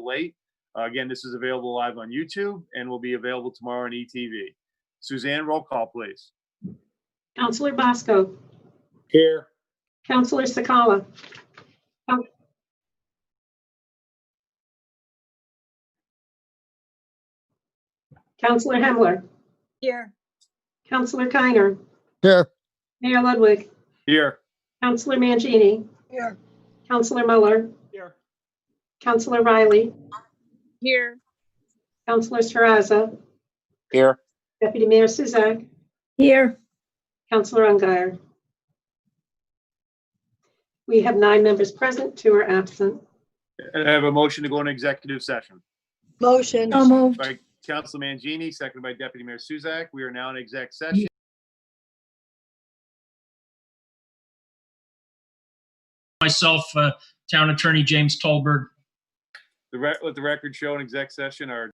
little late. Again, this is available live on YouTube and will be available tomorrow on ETV. Suzanne, roll call, please. Counselor Bosco. Here. Counselor Sakala. Counselor Hemler. Here. Counselor Kiner. Here. Mayor Ludwig. Here. Counselor Mangini. Here. Counselor Muller. Here. Counselor Riley. Here. Counselor Saraza. Here. Deputy Mayor Suzak. Here. Counselor Ungary. We have 9 members present, 2 are absent. And I have a motion to go into executive session Motion. So moved. by Council Mangini, seconded by Deputy Mayor Suzak. We are now in exec session. Myself, Town Attorney James Tolberg. Let the record show in exec session our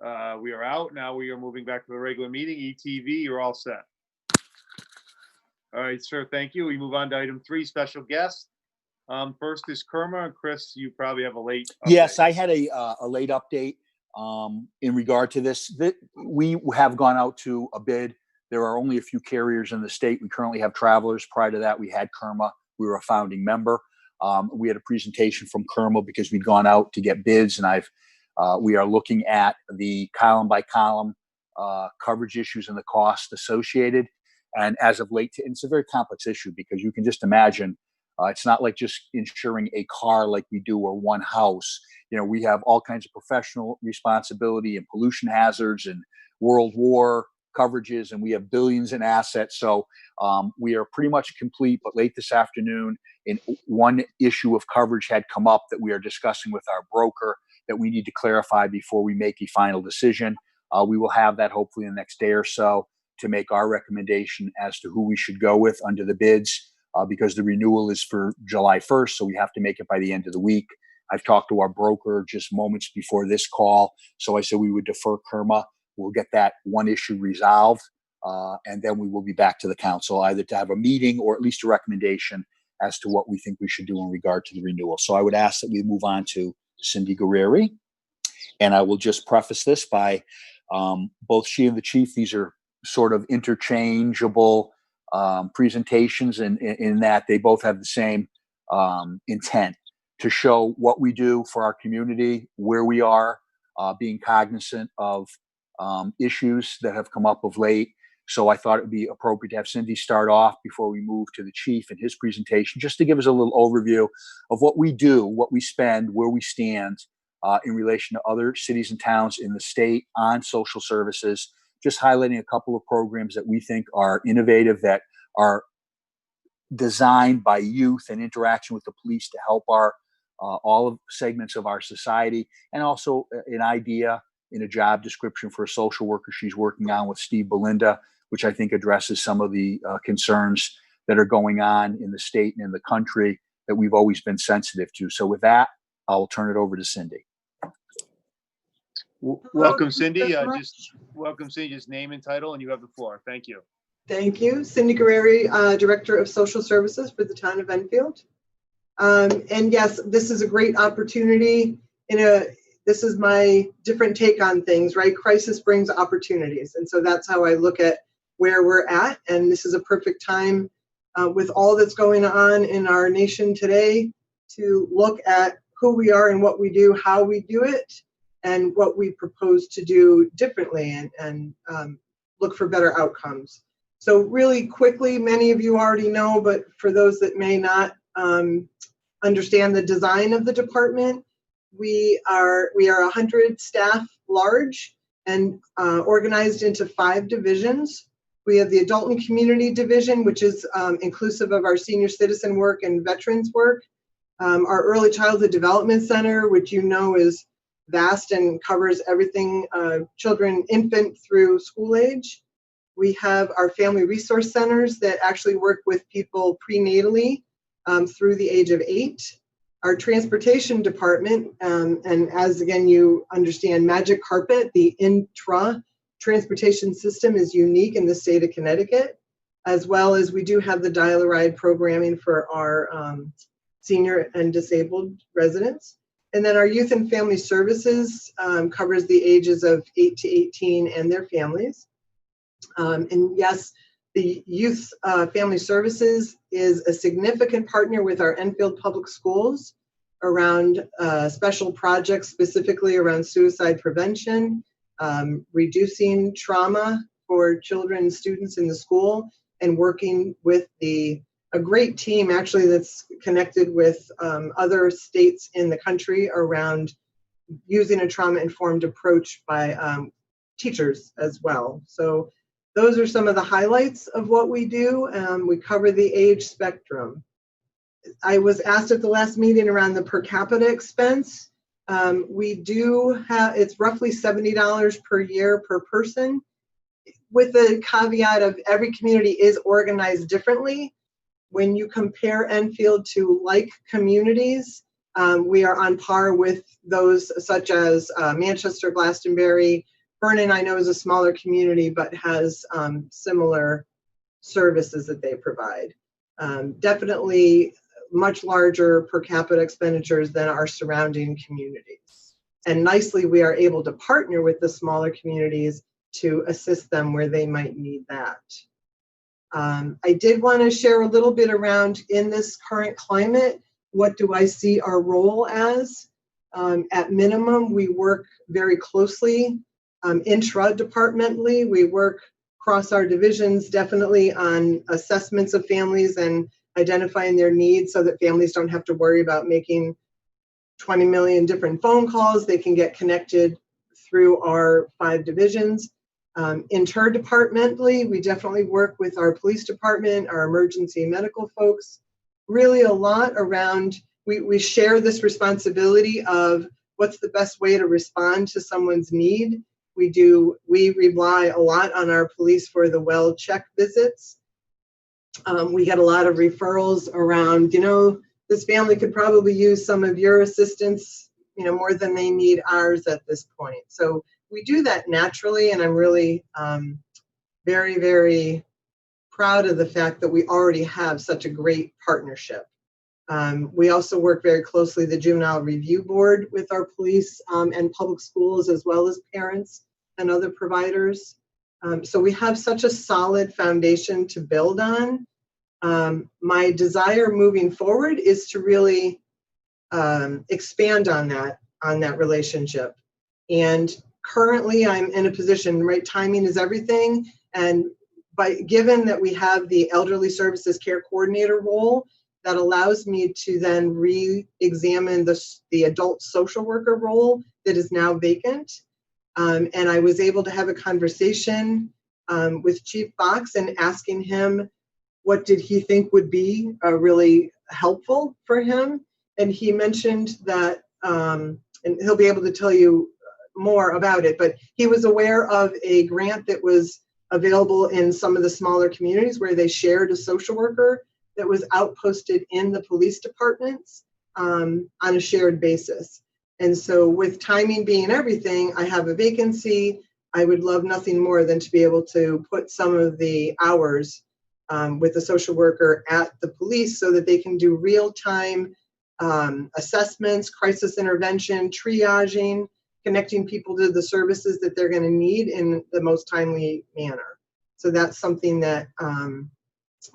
We are out. Now we are moving back to the regular meeting. ETV, you're all set. All right, sir, thank you. We move on to item 3, special guest. First is Kerma, and Chris, you probably have a late Yes, update. I had a late update in regard to this. We have gone out to a bid. There are only a few carriers in the state. We currently have Travelers. Prior to that, we had Kerma. We were a founding member. We had a presentation from Kerma because we'd gone out to get bids, and we are looking at the column by column coverage issues and the cost associated. And as of late, and it's a very complex issue because you can just imagine it's not like just insuring a car like we do or one house. You know, we have all kinds of professional responsibility and pollution hazards and World War coverages, and we have billions in assets. So we are pretty much complete. But late this afternoon, one issue of coverage had come up that we are discussing with our broker that we need to clarify before we make a final decision. We will have that hopefully in the next day or so to make our recommendation as to who we should go with under the bids, because the renewal is for July 1st, so we have to make it by the end of the week. I've talked to our broker just moments before this call, so I said we would defer Kerma. We'll get that one issue resolved, and then we will be back to the council either to have a meeting or at least a recommendation as to what we think we should do in regard to the renewal. So I would ask that we move on to Cindy Guerrieri, and I will just preface this by both she and the chief, these are sort of interchangeable presentations in that they both have the same intent to show what we do for our community, where we are, being cognizant of issues that have come up of late. So I thought it would be appropriate to have Cindy start off before we move to the chief and his presentation, just to give us a little overview of what we do, what we spend, where we stand in relation to other cities and towns in the state on social services, just highlighting a couple of programs that we think are innovative, that are designed by youth and interaction with the police to help our all of segments of our society, and also an idea in a job description for a social worker she's working on with Steve Belinda, which I think addresses some of the concerns that are going on in the state and in the country that we've always been sensitive to. So with that, I'll turn it over to Cindy. Welcome, Cindy. Welcome, Cindy. Just name and title, and you have the floor. Thank you. Thank you. Cindy Guerrieri, Director of Social Services for the town of Enfield. And yes, this is a great opportunity. This is my different take on things, right? Crisis brings opportunities. And so that's how I look at where we're at. And this is a perfect time with all that's going on in our nation today to look at who we are and what we do, how we do it, and what we propose to do differently and look for better outcomes. So really quickly, many of you already know, but for those that may not understand the design of the department, we are 100 staff large and organized into 5 divisions. We have the Adult and Community Division, which is inclusive of our senior citizen work and veterans work. Our Early Childhood Development Center, which you know is vast and covers everything children, infant through school age. We have our Family Resource Centers that actually work with people prenatally through the age of 8. Our Transportation Department, and as again you understand, Magic Carpet, the intra-transportation system is unique in the state of Connecticut, as well as we do have the Dial-A-Ride programming for our senior and disabled residents. And then our Youth and Family Services covers the ages of 8 to 18 and their families. And yes, the Youth Family Services is a significant partner with our Enfield Public Schools around special projects, specifically around suicide prevention, reducing trauma for children and students in the school, and working with a great team actually that's connected with other states in the country around using a trauma-informed approach by teachers as well. So those are some of the highlights of what we do. We cover the age spectrum. I was asked at the last meeting around the per capita expense. We do have, it's roughly $70 per year per person, with the caveat of every community is organized differently. When you compare Enfield to like communities, we are on par with those such as Manchester, Glastonbury, Vernon, I know, is a smaller community, but has similar services that they provide. Definitely much larger per capita expenditures than our surrounding communities. And nicely, we are able to partner with the smaller communities to assist them where they might need that. I did want to share a little bit around, in this current climate, what do I see our role as? At minimum, we work very closely intra-departmentally. We work across our divisions definitely on assessments of families and identifying their needs so that families don't have to worry about making 20 million different phone calls. They can get connected through our 5 divisions. Interdepartmentally, we definitely work with our police department, our emergency medical folks, really a lot around, we share this responsibility of what's the best way to respond to someone's need. We rely a lot on our police for the well check visits. We get a lot of referrals around, this family could probably use some of your assistance, more than they need ours at this point. So we do that naturally, and I'm really very, very proud of the fact that we already have such a great partnership. We also work very closely, the Juvenile Review Board, with our police and public schools, as well as parents and other providers. So we have such a solid foundation to build on. My desire moving forward is to really expand on that relationship. And currently I'm in a position, right, timing is everything. And given that we have the Elderly Services Care Coordinator role, that allows me to then re-examine the adult social worker role that is now vacant. And I was able to have a conversation with Chief Fox and asking him what did he think would be really helpful for him. And he mentioned that, and he'll be able to tell you more about it, but he was aware of a grant that was available in some of the smaller communities where they shared a social worker that was outposted in the police departments on a shared basis. And so with timing being everything, I have a vacancy. I would love nothing more than to be able to put some of the hours with the social worker at the police so that they can do real-time assessments, crisis intervention, triaging, connecting people to the services that they're going to need in the most timely manner. So that's something that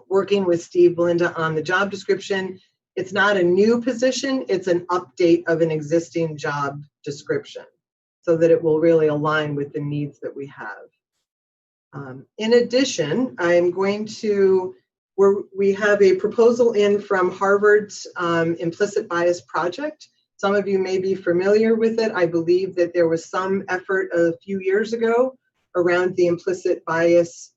working with Steve Belinda on the job description, it's not a new position, it's an update of an existing job description so that it will really align with the needs that we have. In addition, I'm going to, we have a proposal in from Harvard's Implicit Bias Project. Some of you may be familiar with it. I believe that there was some effort a few years ago around the implicit bias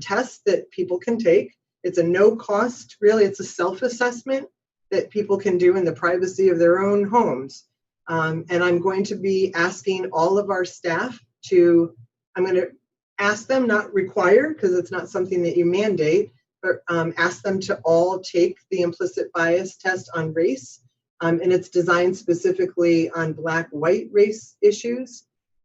test that people can take. It's a no cost, really, it's a self-assessment that people can do in the privacy of their own homes. And I'm going to be asking all of our staff I'm going to ask them, not require, because it's not something that you mandate, but ask them to all take the implicit bias test on race. And it's designed specifically on Black-white race issues.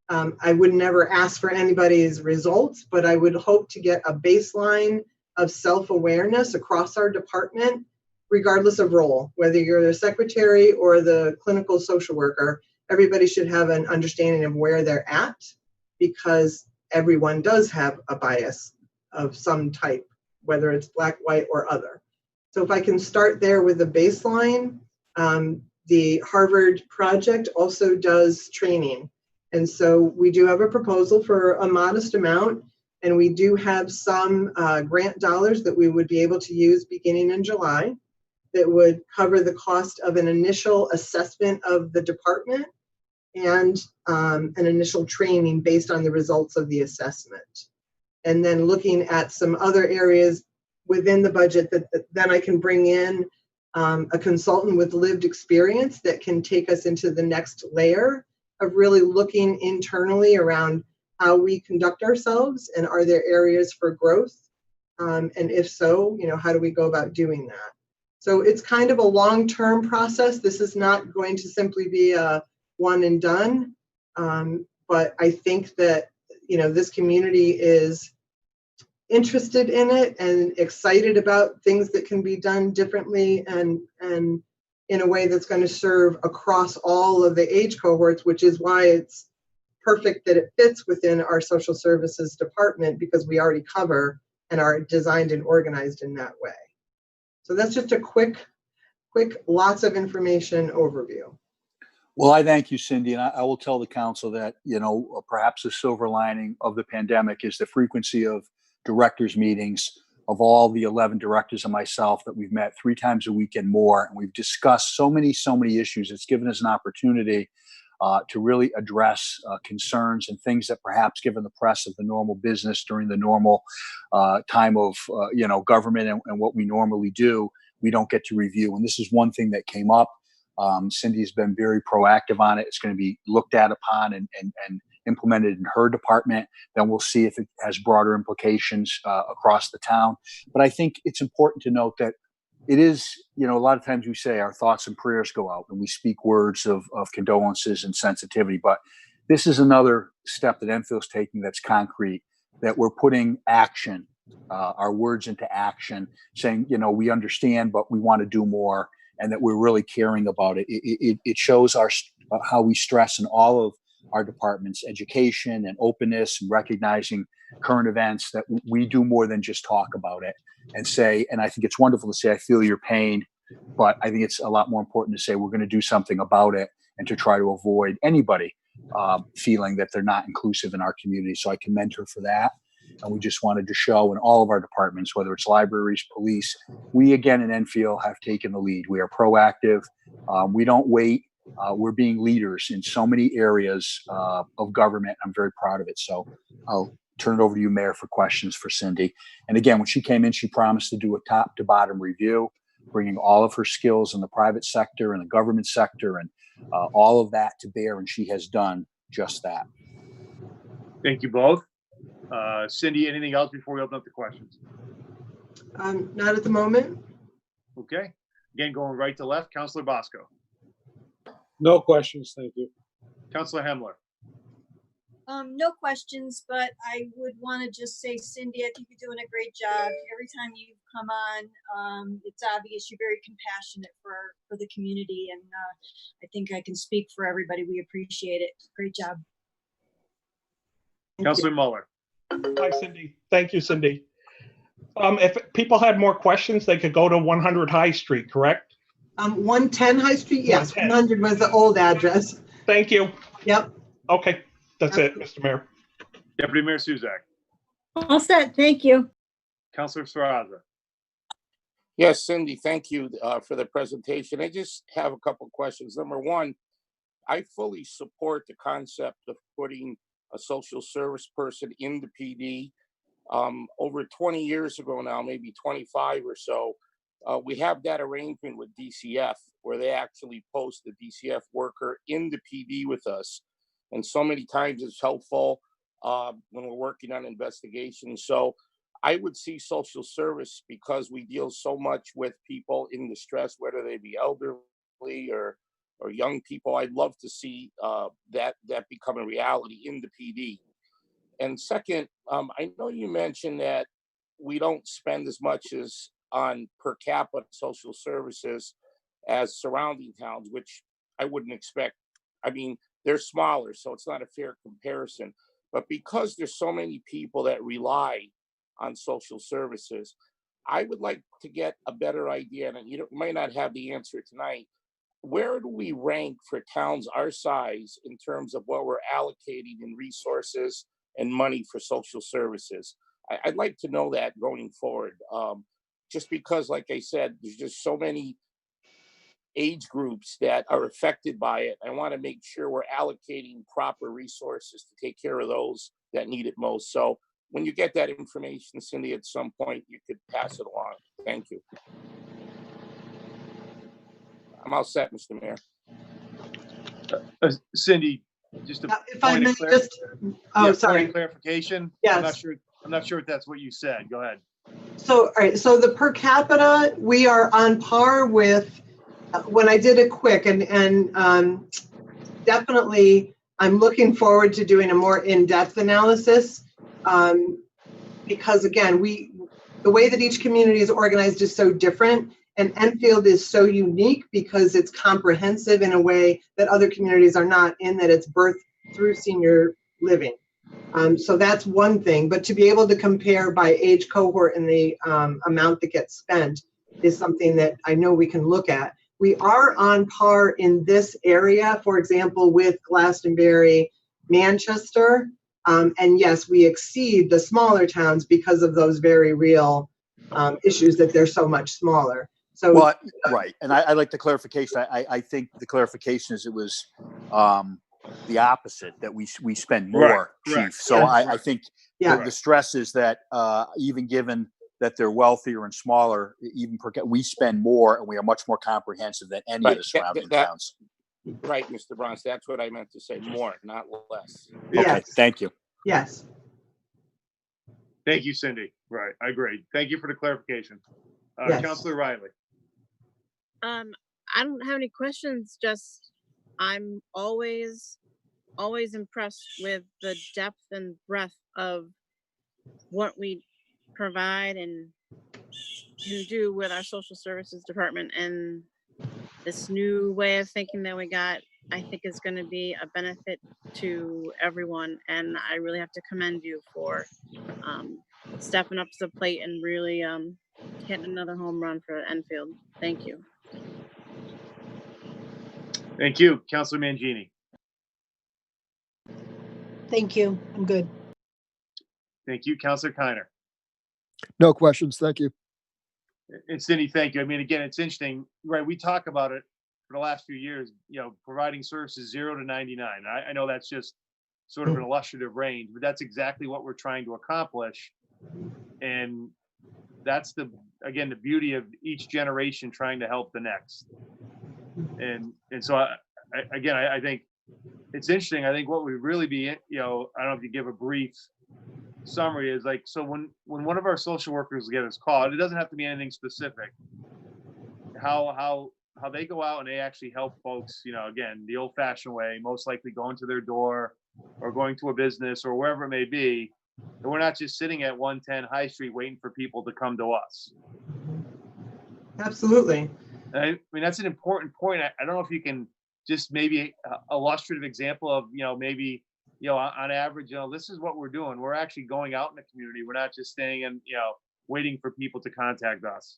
I would never ask for anybody's results, but I would hope to get a baseline of self-awareness across our department, regardless of role, whether you're the secretary or the clinical social worker. Everybody should have an understanding of where they're at, because everyone does have a bias of some type, whether it's Black, white, or other. So if I can start there with a baseline, the Harvard project also does training. And so we do have a proposal for a modest amount, and we do have some grant dollars that we would be able to use beginning in July that would cover the cost of an initial assessment of the department and an initial training based on the results of the assessment. And then looking at some other areas within the budget that then I can bring in a consultant with lived experience that can take us into the next layer of really looking internally around how we conduct ourselves and are there areas for growth? And if so, how do we go about doing that? So it's kind of a long-term process. This is not going to simply be a one and done, but I think that, this community is interested in it and excited about things that can be done differently and in a way that's going to serve across all of the age cohorts, which is why it's perfect that it fits within our social services department, because we already cover and are designed and organized in that way. So that's just a quick, lots of information overview. Well, I thank you, Cindy, and I will tell the council that, perhaps the silver lining of the pandemic is the frequency of directors' meetings of all the 11 directors and myself that we've met 3 times a week and more, and we've discussed so many issues. It's given us an opportunity to really address concerns and things that perhaps, given the press of the normal business during the normal time of government and what we normally do, we don't get to review. And this is one thing that came up. Cindy's been very proactive on it. It's going to be looked at upon and implemented in her department. Then we'll see if it has broader implications across the town. But I think it's important to note that it is, a lot of times we say our thoughts and prayers go out and we speak words of condolences and sensitivity. But this is another step that Enfield's taking that's concrete, that we're putting action, our words into action, saying, we understand, but we want to do more, and that we're really caring about it. It shows how we stress in all of our departments, education and openness and recognizing current events, that we do more than just talk about it and say, and I think it's wonderful to say, I feel your pain, but I think it's a lot more important to say we're going to do something about it and to try to avoid anybody feeling that they're not inclusive in our community. So I commend her for that. And we just wanted to show in all of our departments, whether it's libraries, police, we again in Enfield have taken the lead. We are proactive. We don't wait. We're being leaders in so many areas of government. I'm very proud of it. So I'll turn it over to you, Mayor, for questions for Cindy. And again, when she came in, she promised to do a top to bottom review, bringing all of her skills in the private sector and the government sector and all of that to bear. And she has done just that. Thank you both. Cindy, anything else before we open up the questions? Not at the moment. Okay. Again, going right to left, Councilor Bosco. No questions, thank you. Councilor Hemler. No questions, but I would want to just say, Cindy, I think you're doing a great job. Every time you come on, it's obvious you're very compassionate for the community, and I think I can speak for everybody. We appreciate it. Great job. Councilor Muller. Hi, Cindy. Thank you, Cindy. If people had more questions, they could go to 100 High Street, correct? 110 High Street, yes. 110. 100 was the old address. Thank you. Yep. Okay, that's it, Mr. Mayor. Deputy Mayor Suzak. All set. Thank you. Councilor Saraza. Yes, Cindy, thank you for the presentation. I just have a couple of questions. Number one, I fully support the concept of putting a social service person in the PD. Over 20 years ago now, maybe 25 or so, we have that arrangement with DCF where they actually post the DCF worker in the PD with us. And so many times it's helpful when we're working on investigations. So I would see social service, because we deal so much with people in distress, whether they be elderly or young people. I'd love to see that become a reality in the PD. And second, I know you mentioned that we don't spend as much as on per capita social services as surrounding towns, which I wouldn't expect. I mean, they're smaller, so it's not a fair comparison. But because there's so many people that rely on social services, I would like to get a better idea, and you might not have the answer tonight. Where do we rank for towns our size in terms of what we're allocating in resources and money for social services? I'd like to know that going forward. Just because, like I said, there's just so many age groups that are affected by it. I want to make sure we're allocating proper resources to take care of those that need it most. So when you get that information, Cindy, at some point, you could pass it along. Thank you. I'm all set, Mr. Mayor. Cindy, just a If I point may of clar- just, yeah, point sorry. of clarification. Yes. I'm not sure if that's what you said. Go ahead. So, all right, so the per capita, we are on par with, when I did it quick, and definitely I'm looking forward to doing a more in-depth analysis because again, the way that each community is organized is so different, and Enfield is so unique because it's comprehensive in a way that other communities are not, in that it's birth through senior living. So that's one thing, but to be able to compare by age cohort and the amount that gets spent is something that I know we can look at. We are on par in this area, for example, with Glastonbury, Manchester, and yes, we exceed the smaller towns because of those very real issues that they're so much smaller. So, Well, right. And I like the clarification. I think the clarification is it was the opposite, that we spend more, Right, chief. right. So Yes. I think yeah, the stress is that even given that they're wealthier and smaller, even we spend more and we are much more comprehensive than any Right, of the surrounding that- towns. Right, Mr. Bronze, that's what I meant to say, more, not less. Okay, yes, thank you. yes. Thank you, Cindy. Right, I agree. Thank you for the clarification. Yes. Counselor Riley. I don't have any questions, just I'm always impressed with the depth and breadth of what we provide and can do with our social services department, and this new way of thinking that we got, I think is going to be a benefit to everyone, and I really have to commend you for stepping up to the plate and really hitting another home run for Enfield. Thank you. Thank you. Counselor Mangini. Thank you. I'm good. Thank you. Counselor Kiner. No questions. Thank you. And Cindy, thank you. I mean, again, it's interesting, right? We talk about it for the last few years, providing services 0 to 99. I know that's just sort of an illustrative range, but that's exactly what we're trying to accomplish. And that's the beauty of each generation trying to help the next. And so I think it's interesting. I think what would really be, I don't know if you give a brief summary, is like, so when one of our social workers get us called, it doesn't have to be anything specific. How they go out and they actually help folks, again, the old fashioned way, most likely going to their door or going to a business or wherever it may be. And we're not just sitting at 110 High Street waiting for people to come to us. Absolutely. I mean, that's an important point. I don't know if you can just maybe illustrative example of, maybe, on average, this is what we're doing. We're actually going out in the community. We're not just staying and, waiting for people to contact us.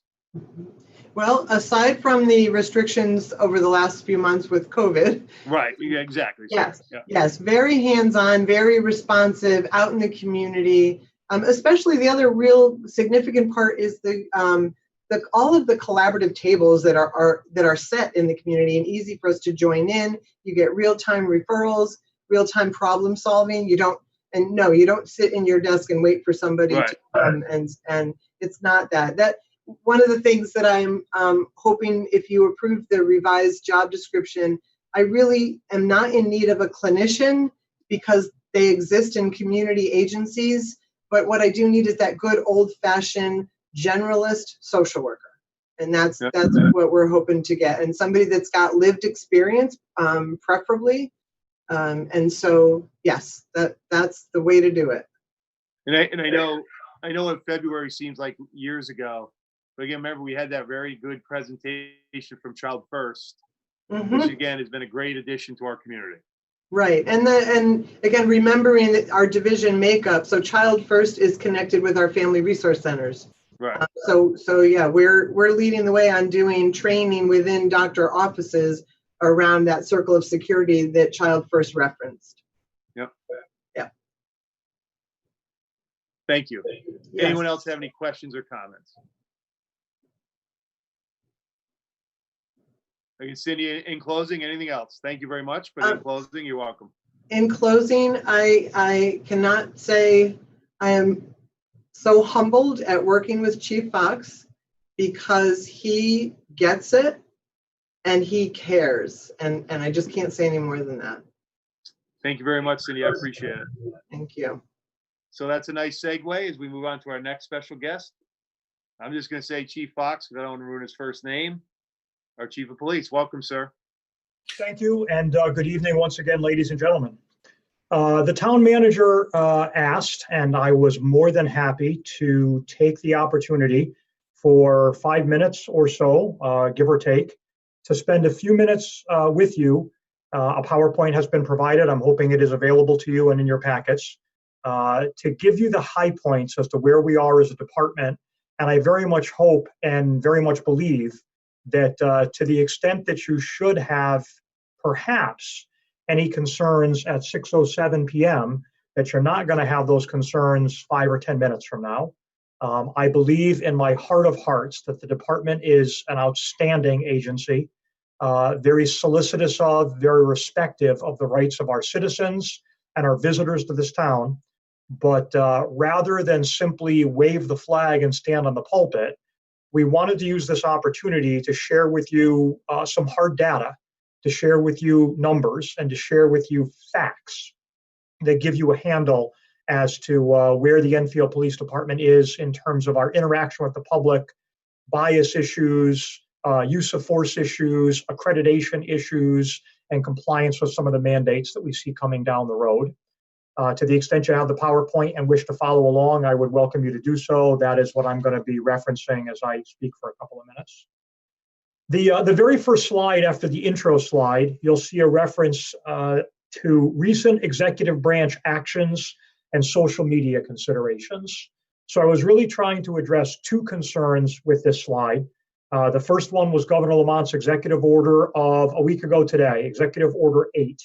Well, aside from the restrictions over the last few months with COVID. Right, yeah, exactly. Yes, Yeah. yes, very hands-on, very responsive, out in the community. Especially the other real significant part is all of the collaborative tables that are set in the community and easy for us to join in. You get real-time referrals, real-time problem solving. You don't sit in your desk and wait for somebody Right. to come, and it's not that. One of the things that I'm hoping, if you approve the revised job description, I really am not in need of a clinician because they exist in community agencies. But what I do need is that good old-fashioned generalist social worker. And that's what we're hoping to get. And somebody that's got lived experience, preferably. And so, yes, that's the way to do it. And I know in February seems like years ago, but again, remember we had that very good presentation from Child First, Mhm. which again has been a great addition to our community. Right. And again, remembering that our division makeup, so Child First is connected with our family resource centers. Right. So yeah, we're leading the way on doing training within doctor offices around that circle of security that Child First referenced. Yep. Yeah. Thank you. Yes. Anyone else have any questions or comments? Okay, Cindy, in closing, anything else? Thank you very much, but in closing, you're welcome. In closing, I cannot say I am so humbled at working with Chief Fox because he gets it and he cares. And I just can't say any more than that. Thank you very much, Cindy. I appreciate it. Thank you. So that's a nice segue as we move on to our next special guest. I'm just going to say Chief Fox because I don't want to ruin his first name. Our Chief of Police. Welcome, sir. Thank you, and good evening once again, ladies and gentlemen. The town manager asked, and I was more than happy to take the opportunity for 5 minutes or so, give or take, to spend a few minutes with you. A PowerPoint has been provided. I'm hoping it is available to you and in your packets to give you the high points as to where we are as a department. And I very much hope and very much believe that to the extent that you should have perhaps any concerns at 6:07 p.m., that you're not going to have those concerns 5 or 10 minutes from now. I believe in my heart of hearts that the department is an outstanding agency, very solicitous of, very respective of the rights of our citizens and our visitors to this town. But rather than simply wave the flag and stand on the pulpit, we wanted to use this opportunity to share with you some hard data, to share with you numbers, and to share with you facts that give you a handle as to where the Enfield Police Department is in terms of our interaction with the public, bias issues, use of force issues, accreditation issues, and compliance with some of the mandates that we see coming down the road. To the extent you have the PowerPoint and wish to follow along, I would welcome you to do so. That is what I'm going to be referencing as I speak for a couple of minutes. The very first slide after the intro slide, you'll see a reference to recent executive branch actions and social media considerations. So I was really trying to address two concerns with this slide. The first one was Governor Lamont's executive order of a week ago today, Executive Order 8,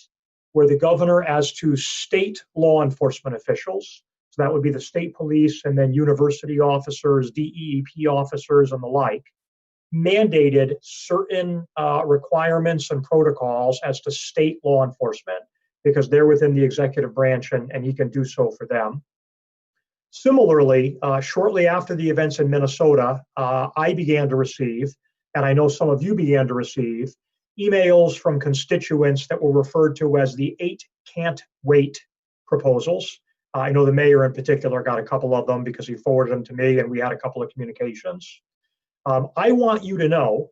where the governor, as to state law enforcement officials, so that would be the state police and then university officers, DEEP officers, and the like, mandated certain requirements and protocols as to state law enforcement, because they're within the executive branch and he can do so for them. Similarly, shortly after the events in Minnesota, I began to receive, and I know some of you began to receive, emails from constituents that were referred to as the 8 can't wait proposals. I know the mayor in particular got a couple of them because he forwarded them to me and we had a couple of communications. I want you to know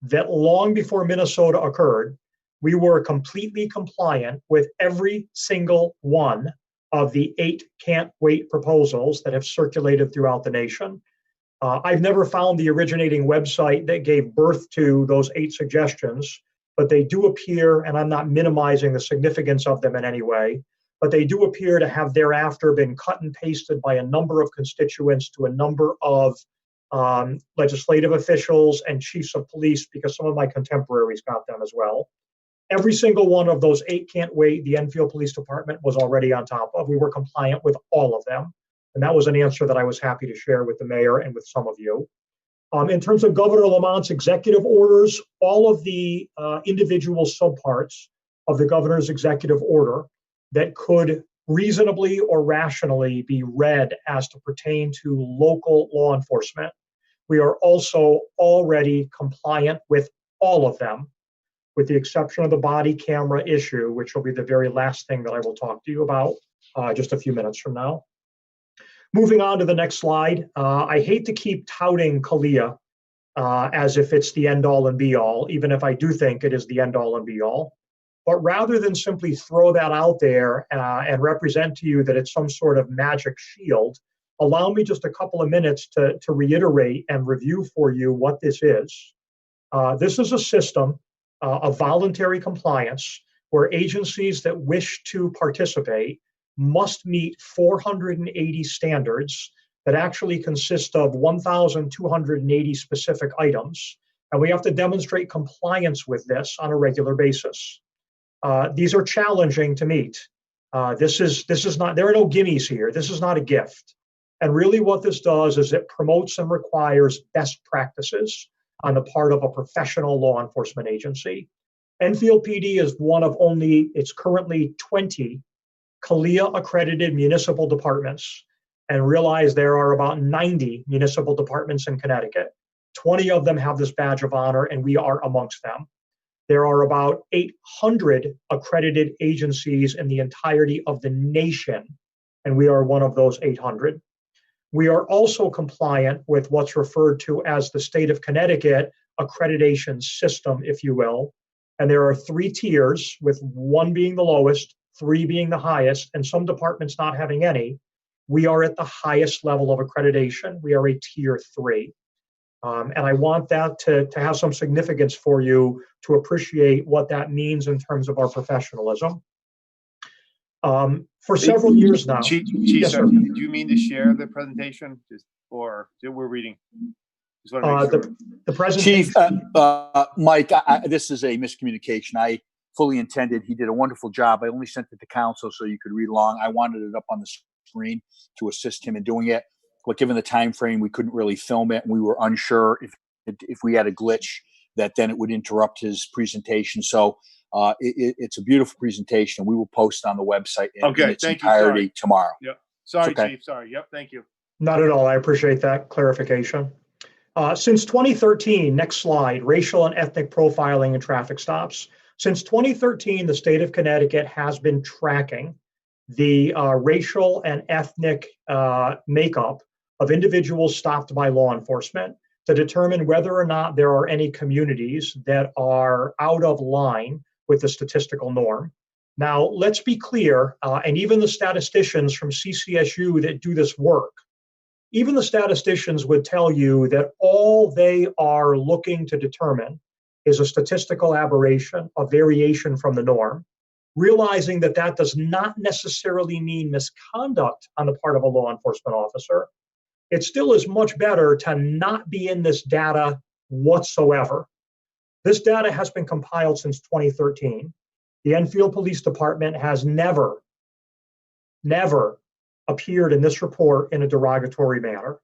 that long before Minnesota occurred, we were completely compliant with every single one of the 8 can't wait proposals that have circulated throughout the nation. I've never found the originating website that gave birth to those 8 suggestions, but they do appear, and I'm not minimizing the significance of them in any way, but they do appear to have thereafter been cut and pasted by a number of constituents to a number of legislative officials and chiefs of police, because some of my contemporaries got them as well. Every single one of those 8 can't wait, the Enfield Police Department was already on top of. We were compliant with all of them. And that was an answer that I was happy to share with the mayor and with some of you. In terms of Governor Lamont's executive orders, all of the individual subparts of the governor's executive order that could reasonably or rationally be read as to pertain to local law enforcement, we are also already compliant with all of them, with the exception of the body camera issue, which will be the very last thing that I will talk to you about just a few minutes from now. Moving on to the next slide, I hate to keep touting CALEA as if it's the end all and be all, even if I do think it is the end all and be all. But rather than simply throw that out there and represent to you that it's some sort of magic shield, allow me just a couple of minutes to reiterate and review for you what this is. This is a system of voluntary compliance where agencies that wish to participate must meet 480 standards that actually consist of 1,280 specific items. And we have to demonstrate compliance with this on a regular basis. These are challenging to meet. This is not, there are no gimmies here. This is not a gift. And really what this does is it promotes and requires best practices on the part of a professional law enforcement agency. Enfield PD is one of only, it's currently 20 CALEA accredited municipal departments, and realize there are about 90 municipal departments in Connecticut. 20 of them have this badge of honor, and we are amongst them. There are about 800 accredited agencies in the entirety of the nation, and we are one of those 800. We are also compliant with what's referred to as the state of Connecticut accreditation system, if you will. And there are 3 tiers, with one being the lowest, 3 being the highest, and some departments not having any, we are at the highest level of accreditation. We are a tier 3. And I want that to have some significance for you to appreciate what that means in terms of our professionalism. For several years now. Chief, Yes, sir, sir. do you mean to share the presentation or we're reading? Just want to make sure. The presentation. Chief, Mike, this is a miscommunication. I fully intended, he did a wonderful job. I only sent it to council so you could read along. I wanted it up on the screen to assist him in doing it. But given the time frame, we couldn't really film it, and we were unsure if we had a glitch that then it would interrupt his presentation. So it's a beautiful presentation. We will post on the website in its entirety tomorrow. Yep. Sorry, Okay. Chief. Sorry. Yep. Thank you. Not at all. I appreciate that clarification. Since 2013, next slide, racial and ethnic profiling and traffic stops. Since 2013, the state of Connecticut has been tracking the racial and ethnic makeup of individuals stopped by law enforcement to determine whether or not there are any communities that are out of line with the statistical norm. Now, let's be clear, and even the statisticians from CCSU that do this work, even the statisticians would tell you that all they are looking to determine is a statistical aberration, a variation from the norm, realizing that that does not necessarily mean misconduct on the part of a law enforcement officer. It still is much better to not be in this data whatsoever. This data has been compiled since 2013. The Enfield Police Department has never appeared in this report in a derogatory manner.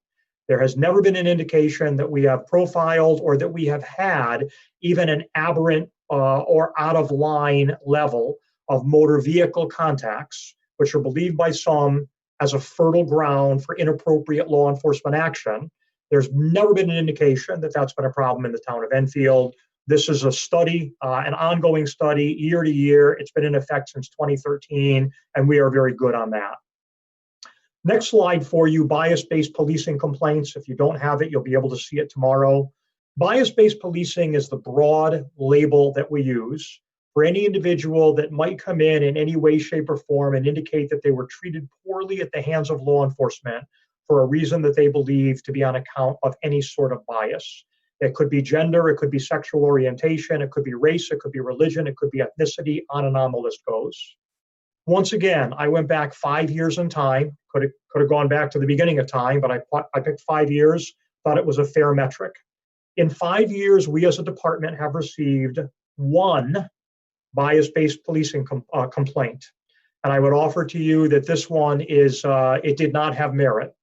There has never been an indication that we have profiled or that we have had even an aberrant or out of line level of motor vehicle contacts, which are believed by some as a fertile ground for inappropriate law enforcement action. There's never been an indication that that's been a problem in the town of Enfield. This is a study, an ongoing study, year to year. It's been in effect since 2013, and we are very good on that. Next slide for you, bias-based policing complaints. If you don't have it, you'll be able to see it tomorrow. Bias-based policing is the broad label that we use for any individual that might come in any way, shape, or form and indicate that they were treated poorly at the hands of law enforcement for a reason that they believe to be on account of any sort of bias. It could be gender, it could be sexual orientation, it could be race, it could be religion, it could be ethnicity, on the list goes. Once again, I went back 5 years in time, could have gone back to the beginning of time, but I picked 5 years, thought it was a fair metric. In 5 years, we as a department have received one bias-based policing complaint. And I would offer to you that this one is, it did not have merit.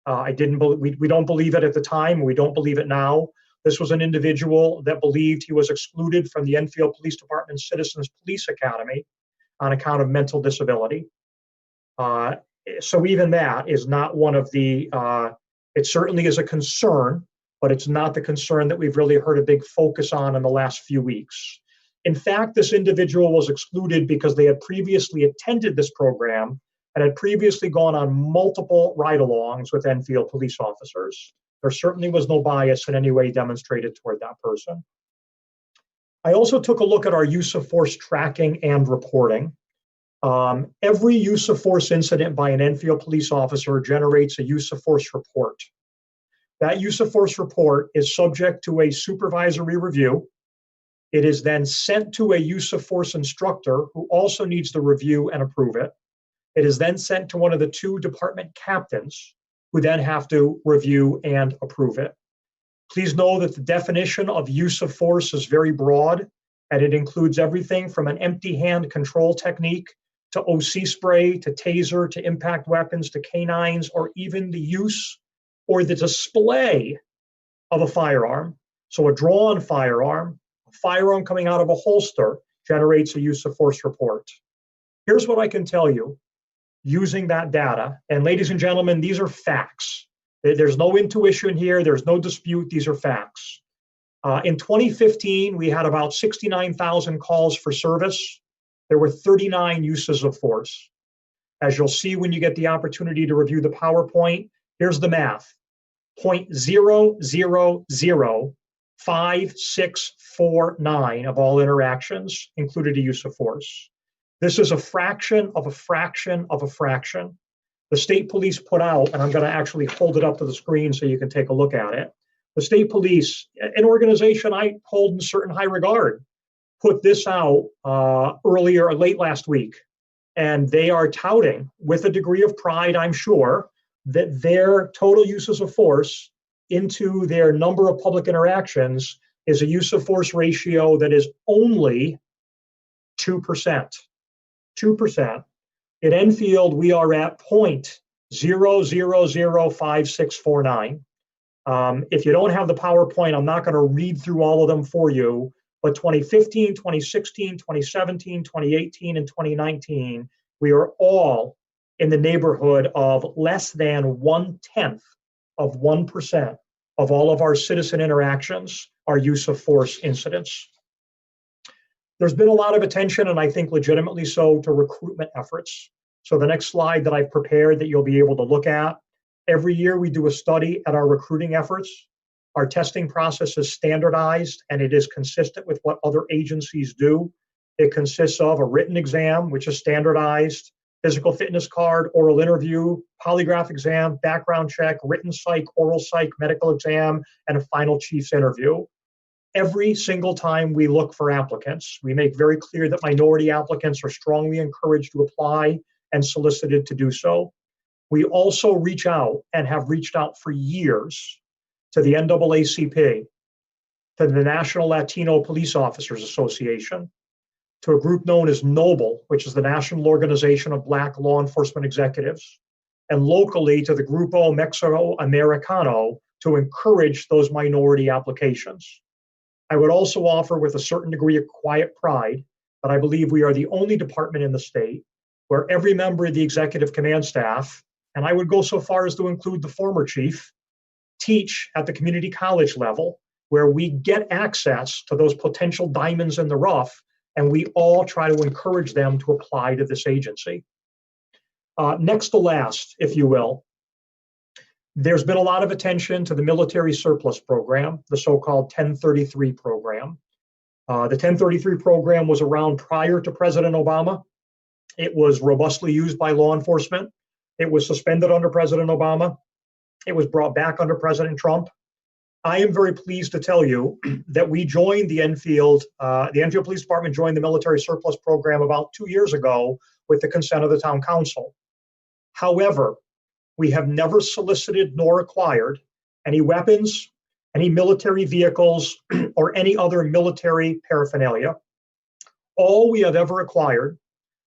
We don't believe it at the time, we don't believe it now. This was an individual that believed he was excluded from the Enfield Police Department Citizens Police Academy on account of mental disability. So even that is not one of the, it certainly is a concern, but it's not the concern that we've really heard a big focus on in the last few weeks. In fact, this individual was excluded because they had previously attended this program and had previously gone on multiple ride-alongs with Enfield police officers. There certainly was no bias in any way demonstrated toward that person. I also took a look at our use of force tracking and reporting. Every use of force incident by an Enfield police officer generates a use of force report. That use of force report is subject to a supervisory review. It is then sent to a use of force instructor who also needs to review and approve it. It is then sent to one of the 2 department captains who then have to review and approve it. Please know that the definition of use of force is very broad, and it includes everything from an empty hand control technique to OC spray, to taser, to impact weapons, to canines, or even the use or the display of a firearm. So a drawn firearm, a firearm coming out of a holster generates a use of force report. Here's what I can tell you using that data. And ladies and gentlemen, these are facts. There's no intuition here. There's no dispute. These are facts. In 2015, we had about 69,000 calls for service. There were 39 uses of force. As you'll see when you get the opportunity to review the PowerPoint, here's the math. 0.0005649 of all interactions included a use of force. This is a fraction of a fraction of a fraction. The state police put out, and I'm going to actually hold it up to the screen so you can take a look at it. The state police, an organization I hold in certain high regard, put this out late last week. And they are touting, with a degree of pride, I'm sure, that their total uses of force into their number of public interactions is a use of force ratio that is only 2%. 2%. In Enfield, we are at 0.0005649. If you don't have the PowerPoint, I'm not going to read through all of them for you, but 2015, 2016, 2017, 2018, and 2019, we are all in the neighborhood of less than 1/10 of 1% of all of our citizen interactions are use of force incidents. There's been a lot of attention, and I think legitimately so, to recruitment efforts. So the next slide that I've prepared that you'll be able to look at, every year we do a study at our recruiting efforts. Our testing process is standardized and it is consistent with what other agencies do. It consists of a written exam, which is standardized, physical fitness card, oral interview, polygraph exam, background check, written psych, oral psych, medical exam, and a final chief's interview. Every single time we look for applicants, we make very clear that minority applicants are strongly encouraged to apply and solicited to do so. We also reach out and have reached out for years to the NAACP, to the National Latino Police Officers Association, to a group known as NOBLE, which is the National Organization of Black Law Enforcement Executives, and locally to the Grupo Mexico-Americano to encourage those minority applications. I would also offer, with a certain degree of quiet pride, that I believe we are the only department in the state where every member of the executive command staff, and I would go so far as to include the former chief, teach at the community college level, where we get access to those potential diamonds in the rough, and we all try to encourage them to apply to this agency. Next to last, if you will, there's been a lot of attention to the military surplus program, the so-called 1033 program. The 1033 program was around prior to President Obama. It was robustly used by law enforcement. It was suspended under President Obama. It was brought back under President Trump. I am very pleased to tell you that we joined the Enfield Police Department joined the military surplus program about 2 years ago with the consent of the town council. However, we have never solicited nor acquired any weapons, any military vehicles, or any other military paraphernalia. All we have ever acquired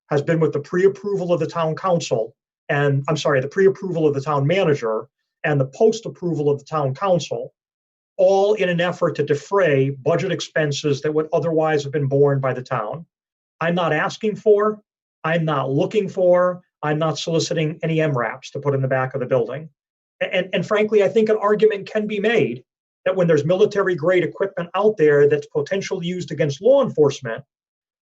has been with the pre-approval of the town council, and the pre-approval of the town manager and the post-approval of the town council, all in an effort to defray budget expenses that would otherwise have been borne by the town. I'm not asking for, I'm not looking for, I'm not soliciting any MRAPs to put in the back of the building. And frankly, I think an argument can be made that when there's military grade equipment out there that's potentially used against law enforcement,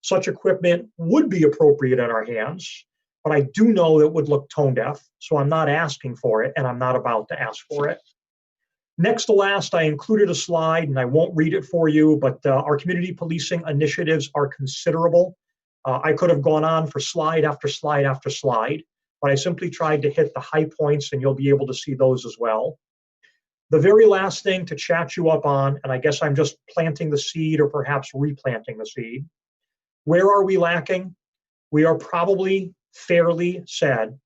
such equipment would be appropriate in our hands. But I do know it would look tone deaf, so I'm not asking for it, and I'm not about to ask for it. Next to last, I included a slide, and I won't read it for you, but our community policing initiatives are considerable. I could have gone on for slide after slide after slide, but I simply tried to hit the high points, and you'll be able to see those as well. The very last thing to chat you up on, and I guess I'm just planting the seed or perhaps replanting the seed. Where are we lacking? We are probably fairly said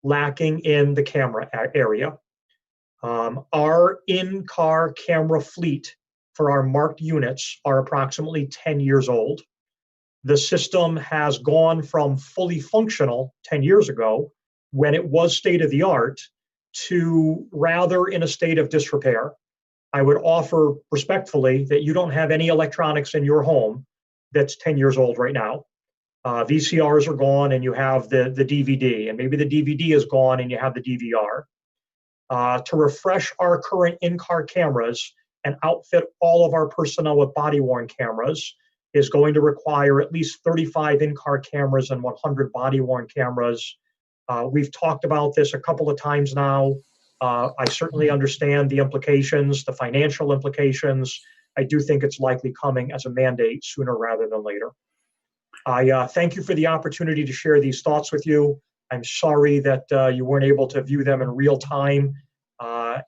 lacking in the camera area. Our in-car camera fleet for our marked units are approximately 10 years old. The system has gone from fully functional 10 years ago, when it was state-of-the-art, to rather in a state of disrepair. I would offer respectfully that you don't have any electronics in your home that's 10 years old right now. VCRs are gone and you have the DVD, and maybe the DVD is gone and you have the DVR. To refresh our current in-car cameras and outfit all of our personnel with body-worn cameras is going to require at least 35 in-car cameras and 100 body-worn cameras. We've talked about this a couple of times now. I certainly understand the implications, the financial implications. I do think it's likely coming as a mandate sooner rather than later. I thank you for the opportunity to share these thoughts with you. I'm sorry that you weren't able to view them in real time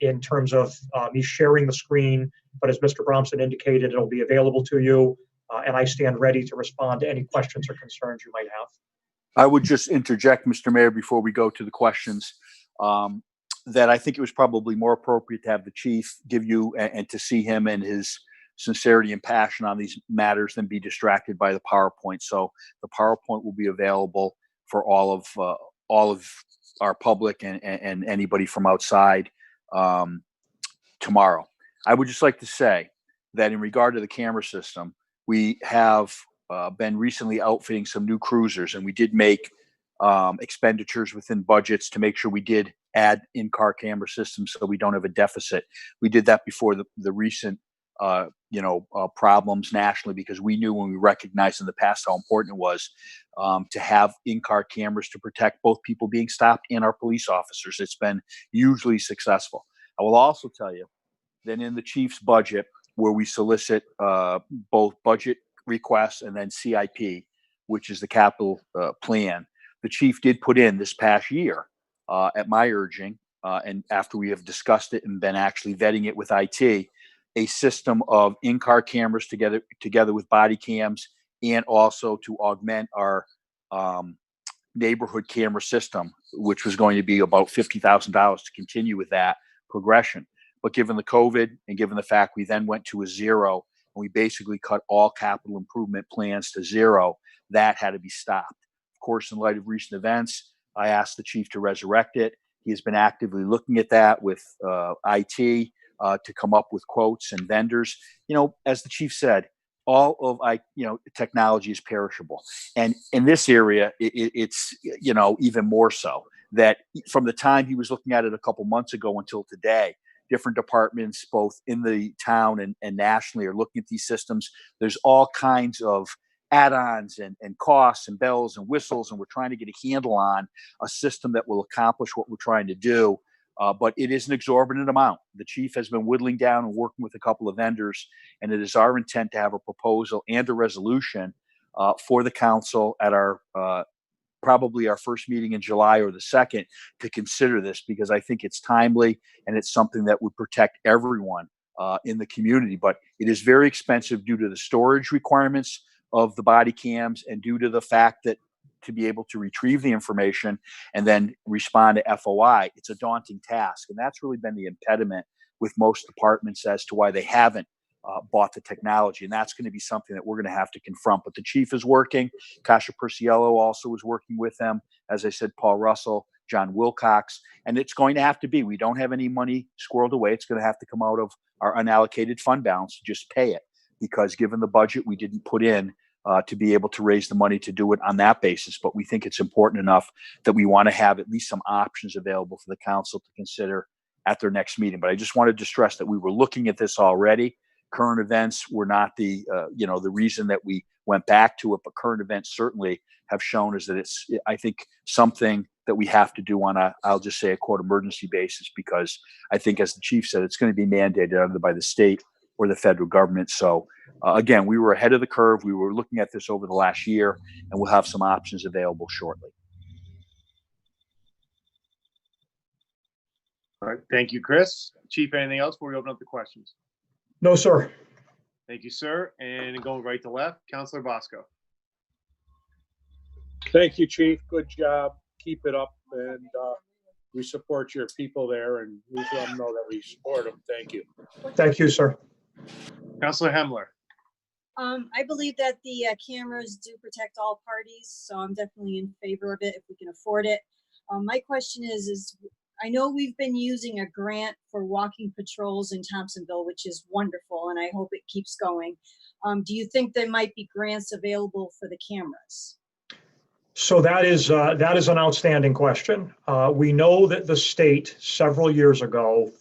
in terms of me sharing the screen, but as Mr. Bromson indicated, it'll be available to you, and I stand ready to respond to any questions or concerns you might have. I would just interject, Mr. Mayor, before we go to the questions, that I think it was probably more appropriate to have the chief give you and to see him and his sincerity and passion on these matters than be distracted by the PowerPoint. So the PowerPoint will be available for all of our public and anybody from outside tomorrow. I would just like to say that in regard to the camera system, we have been recently outfitting some new cruisers, and we did make expenditures within budgets to make sure we did add in-car camera systems so we don't have a deficit. We did that before the recent problems nationally, because we knew when we recognized in the past how important it was to have in-car cameras to protect both people being stopped and our police officers. It's been hugely successful. I will also tell you that in the chief's budget, where we solicit both budget requests and then CIP, which is the capital plan, the chief did put in this past year at my urging, and after we have discussed it and been actually vetting it with IT, a system of in-car cameras together with body cams, and also to augment our neighborhood camera system, which was going to be about $50,000 to continue with that progression. But given the COVID and given the fact we then went to a zero and we basically cut all capital improvement plans to zero, that had to be stopped. Of course, in light of recent events, I asked the chief to resurrect it. He has been actively looking at that with IT to come up with quotes and vendors. As the chief said, all of technology is perishable, and in this area, it's even more so. That from the time he was looking at it a couple months ago until today, different departments, both in the town and nationally, are looking at these systems. There's all kinds of add-ons and costs and bells and whistles, and we're trying to get a handle on a system that will accomplish what we're trying to do. But it is an exorbitant amount. The chief has been whittling down and working with a couple of vendors, and it is our intent to have a proposal and a resolution for the council at our probably our first meeting in July or the second to consider this, because I think it's timely and it's something that would protect everyone in the community. But it is very expensive due to the storage requirements of the body cams and due to the fact that to be able to retrieve the information and then respond to FOI, it's a daunting task. And that's really been the impediment with most departments as to why they haven't bought the technology. And that's going to be something that we're going to have to confront. But the chief is working. Kasha Perciello also is working with them. As I said, Paul Russell, John Wilcox, and it's going to have to be, we don't have any money squirreled away. It's going to have to come out of our unallocated fund balance to just pay it, because given the budget, we didn't put in to be able to raise the money to do it on that basis. But we think it's important enough that we want to have at least some options available for the council to consider at their next meeting. But I just wanted to stress that we were looking at this already. Current events were not the reason that we went back to it, but current events certainly have shown us that it's, I think, something that we have to do on I'll just say a quote emergency basis, because I think, as the chief said, it's going to be mandated either by the state or the federal government. So again, we were ahead of the curve. We were looking at this over the last year, and we'll have some options available shortly. All right. Thank you, Chris. Chief, anything else before we open up the questions? No, sir. Thank you, sir. And going right to left, Councilor Bosco. Thank you, Chief. Good job. Keep it up. And we support your people there, and we let them know that we support them. Thank you. Thank you, sir. Councilor Hemler. I believe that the cameras do protect all parties, so I'm definitely in favor of it if we can afford it. My question is I know we've been using a grant for walking patrols in Thompsonville, which is wonderful, and I hope it keeps going. Do you think there might be grants available for the cameras? So that is an outstanding question. We know that the state several years ago,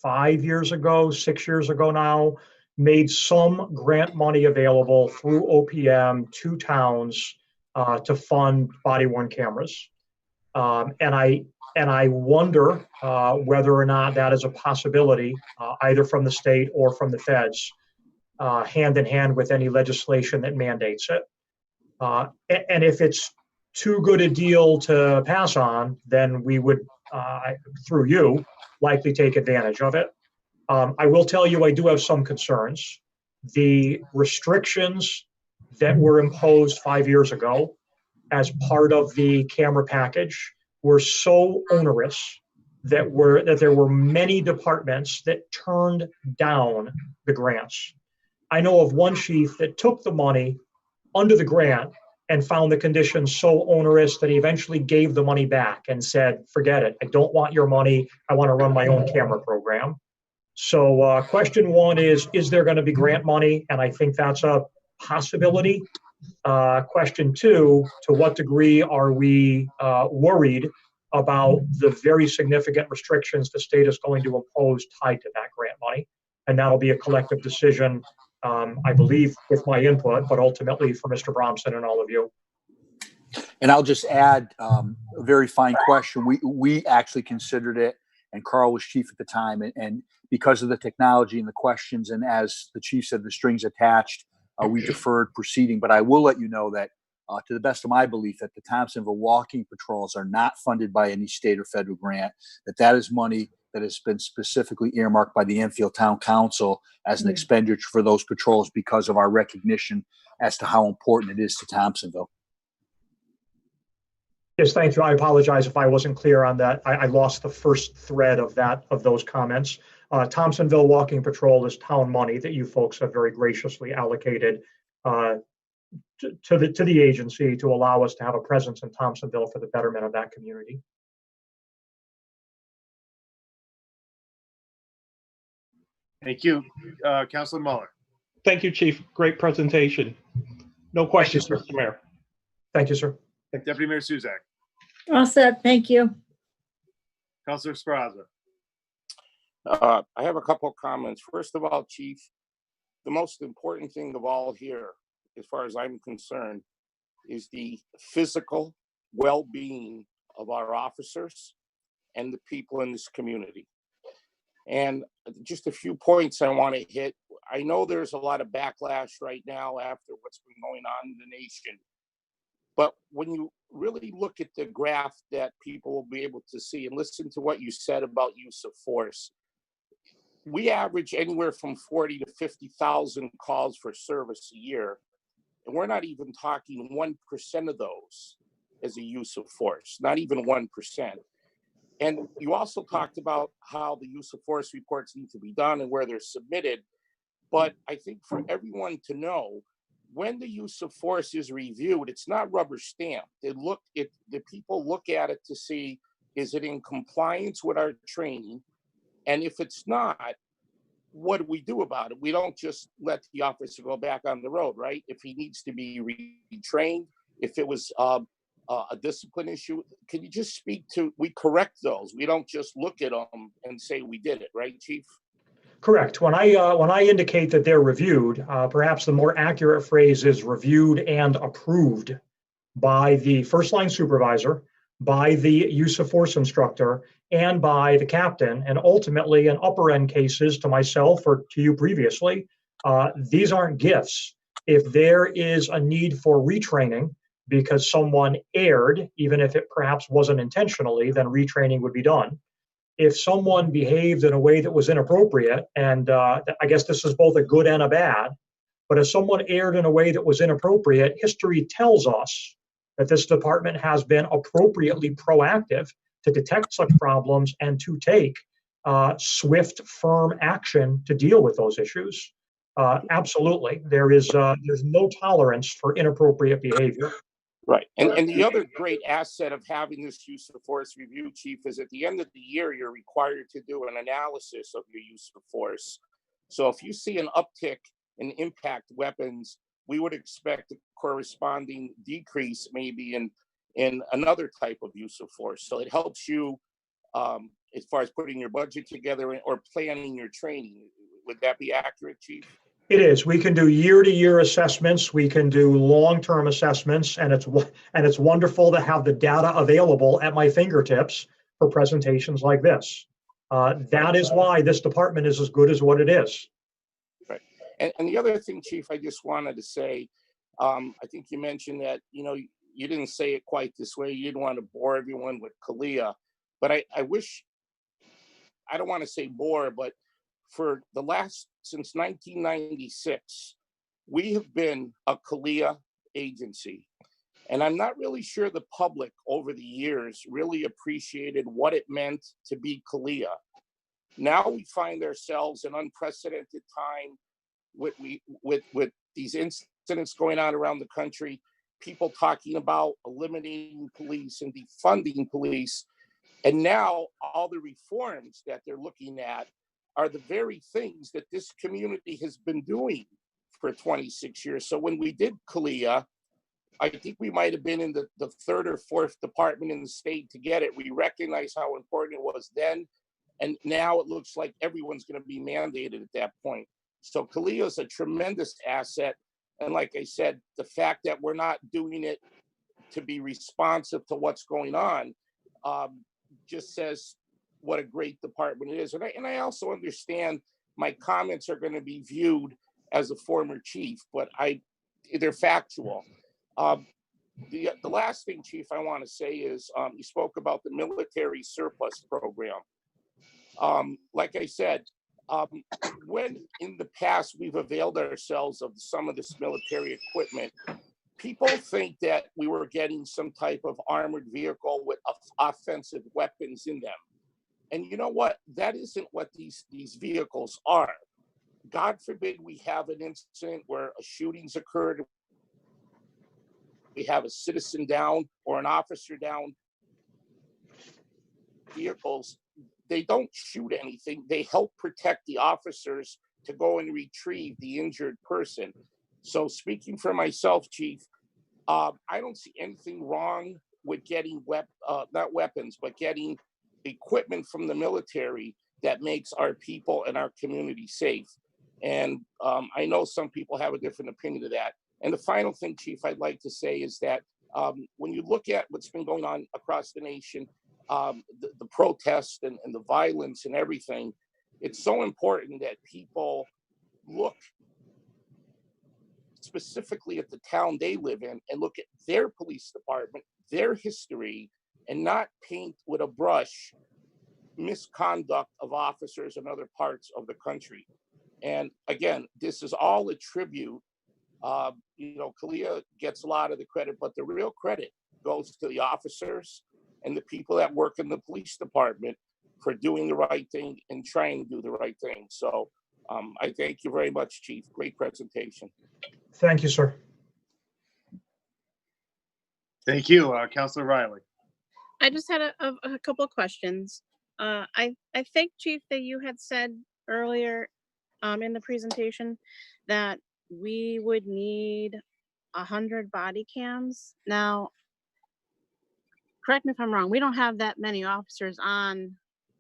5 years ago, 6 years ago now, made some grant money available through OPM to towns to fund body-worn cameras. And I wonder whether or not that is a possibility, either from the state or from the feds, hand in hand with any legislation that mandates it. And if it's too good a deal to pass on, then we would, through you, likely take advantage of it. I will tell you, I do have some concerns. The restrictions that were imposed 5 years ago as part of the camera package were so onerous that there were many departments that turned down the grants. I know of one chief that took the money under the grant and found the conditions so onerous that he eventually gave the money back and said, forget it, I don't want your money, I want to run my own camera program. So question one is there going to be grant money? And I think that's a possibility. Question two, to what degree are we worried about the very significant restrictions the state is going to impose tied to that grant money? And that'll be a collective decision, I believe, with my input, but ultimately for Mr. Bromson and all of you. And I'll just add a very fine question. We actually considered it, and Carl was chief at the time, and because of the technology and the questions, and as the chief said, the strings attached, we deferred proceeding. But I will let you know that, to the best of my belief, that the Thompsonville walking patrols are not funded by any state or federal grant, that is money that has been specifically earmarked by the Enfield Town Council as an expenditure for those patrols because of our recognition as to how important it is to Thompsonville. Yes, thank you. I apologize if I wasn't clear on that. I lost the first thread of those comments. Thompsonville Walking Patrol is town money that you folks have very graciously allocated to the agency to allow us to have a presence in Thompsonville for the betterment of that community. Thank you. Councilor Muller. Thank you, Chief. Great presentation. No questions, sir. Mr. Mayor. Thank you, sir. Deputy Mayor Suzak. All set. Thank you. Councilor Speraza. I have a couple of comments. First of all, Chief, the most important thing of all here, as far as I'm concerned, is the physical well-being of our officers and the people in this community. And just a few points I want to hit. I know there's a lot of backlash right now after what's been going on in the nation. But when you really look at the graph that people will be able to see and listen to what you said about use of force, we average anywhere from 40 to 50,000 calls for service a year. And we're not even talking 1% of those as a use of force, not even 1%. And you also talked about how the use of force reports need to be done and where they're submitted. But I think for everyone to know, when the use of force is reviewed, it's not rubber stamped. The people look at it to see, is it in compliance with our training? And if it's not, what do we do about it? We don't just let the officer go back on the road, right? If he needs to be retrained, if it was a discipline issue, can you just speak to, we correct those. We don't just look at them and say we did it, right, Chief? Correct. When I indicate that they're reviewed, perhaps the more accurate phrase is reviewed and approved by the first line supervisor, by the use of force instructor, and by the captain, and ultimately in upper end cases to myself or to you previously, these aren't gifts. If there is a need for retraining because someone erred, even if it perhaps wasn't intentionally, then retraining would be done. If someone behaved in a way that was inappropriate, and I guess this is both a good and a bad, but if someone erred in a way that was inappropriate, history tells us that this department has been appropriately proactive to detect such problems and to take swift, firm action to deal with those issues. Absolutely, there's no tolerance for inappropriate behavior. Right. And the other great asset of having this use of force review, Chief, is at the end of the year, you're required to do an analysis of your use of force. So if you see an uptick in impact weapons, we would expect a corresponding decrease maybe in another type of use of force. So it helps you as far as putting your budget together or planning your training. Would that be accurate, Chief? It is. We can do year-to-year assessments. We can do long-term assessments, and it's wonderful to have the data available at my fingertips for presentations like this. That is why this department is as good as what it is. Right. And the other thing, Chief, I just wanted to say, I think you mentioned that, you didn't say it quite this way. You didn't want to bore everyone with CALEA, but I wish, I don't want to say bore, but since 1996, we have been a CALEA agency. And I'm not really sure the public over the years really appreciated what it meant to be CALEA. Now we find ourselves in unprecedented time with these incidents going on around the country, people talking about eliminating police and defunding police. And now all the reforms that they're looking at are the very things that this community has been doing for 26 years. So when we did CALEA, I think we might have been in the third or fourth department in the state to get it. We recognize how important it was then. And now it looks like everyone's going to be mandated at that point. So CALEA is a tremendous asset. And like I said, the fact that we're not doing it to be responsive to what's going on just says what a great department it is. And I also understand my comments are going to be viewed as a former chief, but they're factual. The last thing, Chief, I want to say is you spoke about the military surplus program. Like I said, when in the past we've availed ourselves of some of this military equipment, people think that we were getting some type of armored vehicle with offensive weapons in them. And you know what? That isn't what these vehicles are. God forbid we have an incident where a shooting's occurred, we have a citizen down or an officer down. Vehicles, they don't shoot anything. They help protect the officers to go and retrieve the injured person. So speaking for myself, Chief, I don't see anything wrong with getting not weapons, but getting equipment from the military that makes our people and our community safe. And I know some people have a different opinion of that. And the final thing, Chief, I'd like to say is that when you look at what's been going on across the nation, the protests and the violence and everything, it's so important that people look specifically at the town they live in and look at their police department, their history, and not paint with a brush misconduct of officers in other parts of the country. And again, this is all a tribute. CALEA gets a lot of the credit, but the real credit goes to the officers and the people that work in the police department for doing the right thing and trying to do the right thing. So I thank you very much, Chief. Great presentation. Thank you, sir. Thank you, Councilor Riley. I just had a couple of questions. I think, Chief, that you had said earlier in the presentation that we would need 100 body cams. Now, correct me if I'm wrong, we don't have that many officers on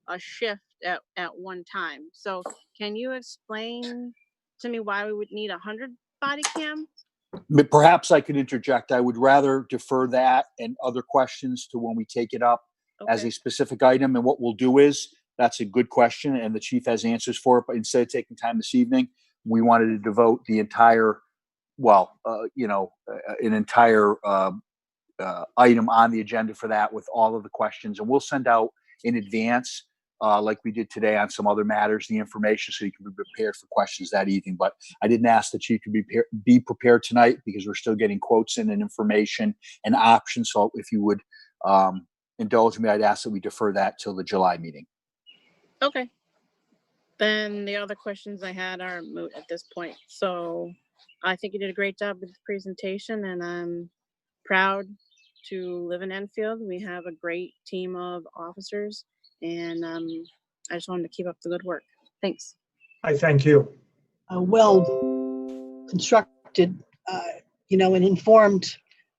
a shift at one time. So can you explain to me why we would need 100 body cams? Perhaps I could interject. I would rather defer that and other questions to when we take it up as a specific item. And what we'll do is, that's a good question and the chief has answers for it. But instead of taking time this evening, we wanted to devote the entire, an entire item on the agenda for that with all of the questions. And we'll send out in advance, like we did today on some other matters, the information so you can be prepared for questions that evening. But I didn't ask the chief to be prepared tonight because we're still getting quotes in and information and options. So if you would indulge me, I'd ask that we defer that till the July meeting. Okay. Then the other questions I had are moot at this point. So I think you did a great job with the presentation and I'm proud to live in Enfield. We have a great team of officers and I just wanted to keep up the good work. Thanks. I thank you. Well constructed, and informed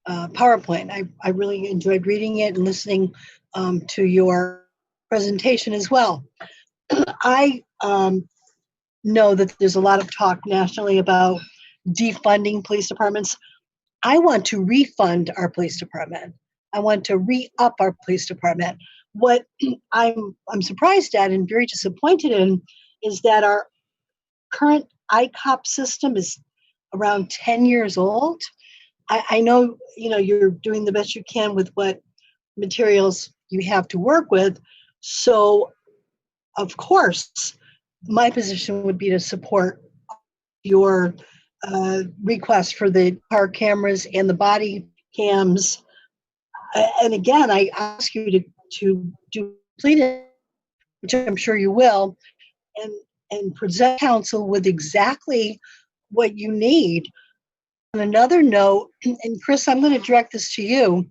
PowerPoint. I really enjoyed reading it and listening to your presentation as well. I know that there's a lot of talk nationally about defunding police departments. I want to refund our police department. I want to re-up our police department. What I'm surprised at and very disappointed in is that our current ICOP system is around 10 years old. I know, you're doing the best you can with what materials you have to work with. So, of course, my position would be to support your request for the car cameras and the body cams. And again, I ask you to do complete it, which I'm sure you will, and present council with exactly what you need. On another note, and Chris, I'm going to direct this to you.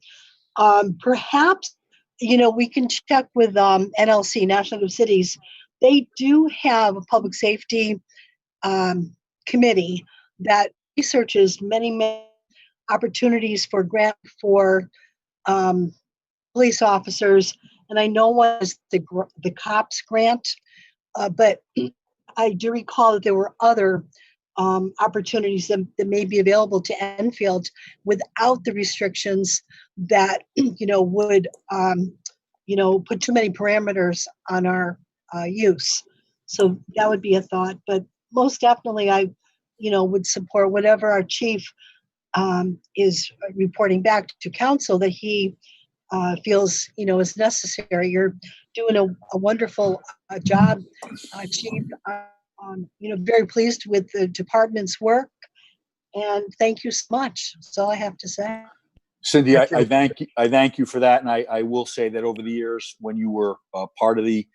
Perhaps, we can check with NLC, National League of Cities. They do have a public safety committee that researches many opportunities for grant for police officers. And I know one is the COPS grant, but I do recall that there were other opportunities that may be available to Enfield without the restrictions that would put too many parameters on our use. So that would be a thought. But most definitely, I would support whatever our chief is reporting back to council that he feels is necessary. You're doing a wonderful job, chief. Very pleased with the department's work, and thank you so much. That's all I have to say. Cindy, I thank you for that, and I will say that over the years, when you were part of the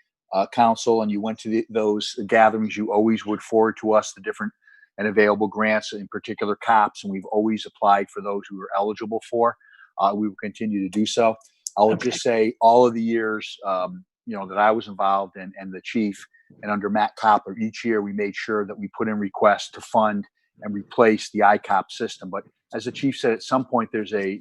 council and you went to those gatherings, you always would forward to us the different and available grants, in particular COPS, and we've always applied for those we were eligible for. We will continue to do so. I will just say all of the years that I was involved in, and the chief, and under Matt Copper, each year we made sure that we put in requests to fund and replace the ICOP system. But as the chief said, at some point there's a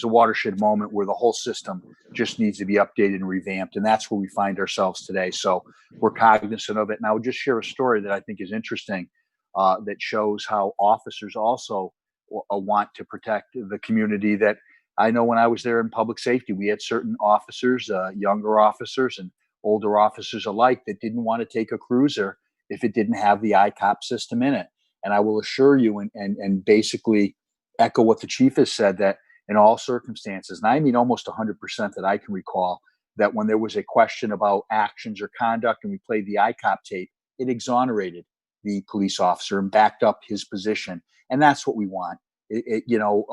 watershed moment where the whole system just needs to be updated and revamped. And that's where we find ourselves today. So we're cognizant of it. And I would just share a story that I think is interesting that shows how officers also want to protect the community. That I know when I was there in public safety, we had certain officers, younger officers and older officers alike, that didn't want to take a cruiser if it didn't have the ICOP system in it. And I will assure you and basically echo what the chief has said, that in all circumstances, and I mean almost 100% that I can recall, that when there was a question about actions or conduct and we played the ICOP tape, it exonerated the police officer and backed up his position. And that's what we want.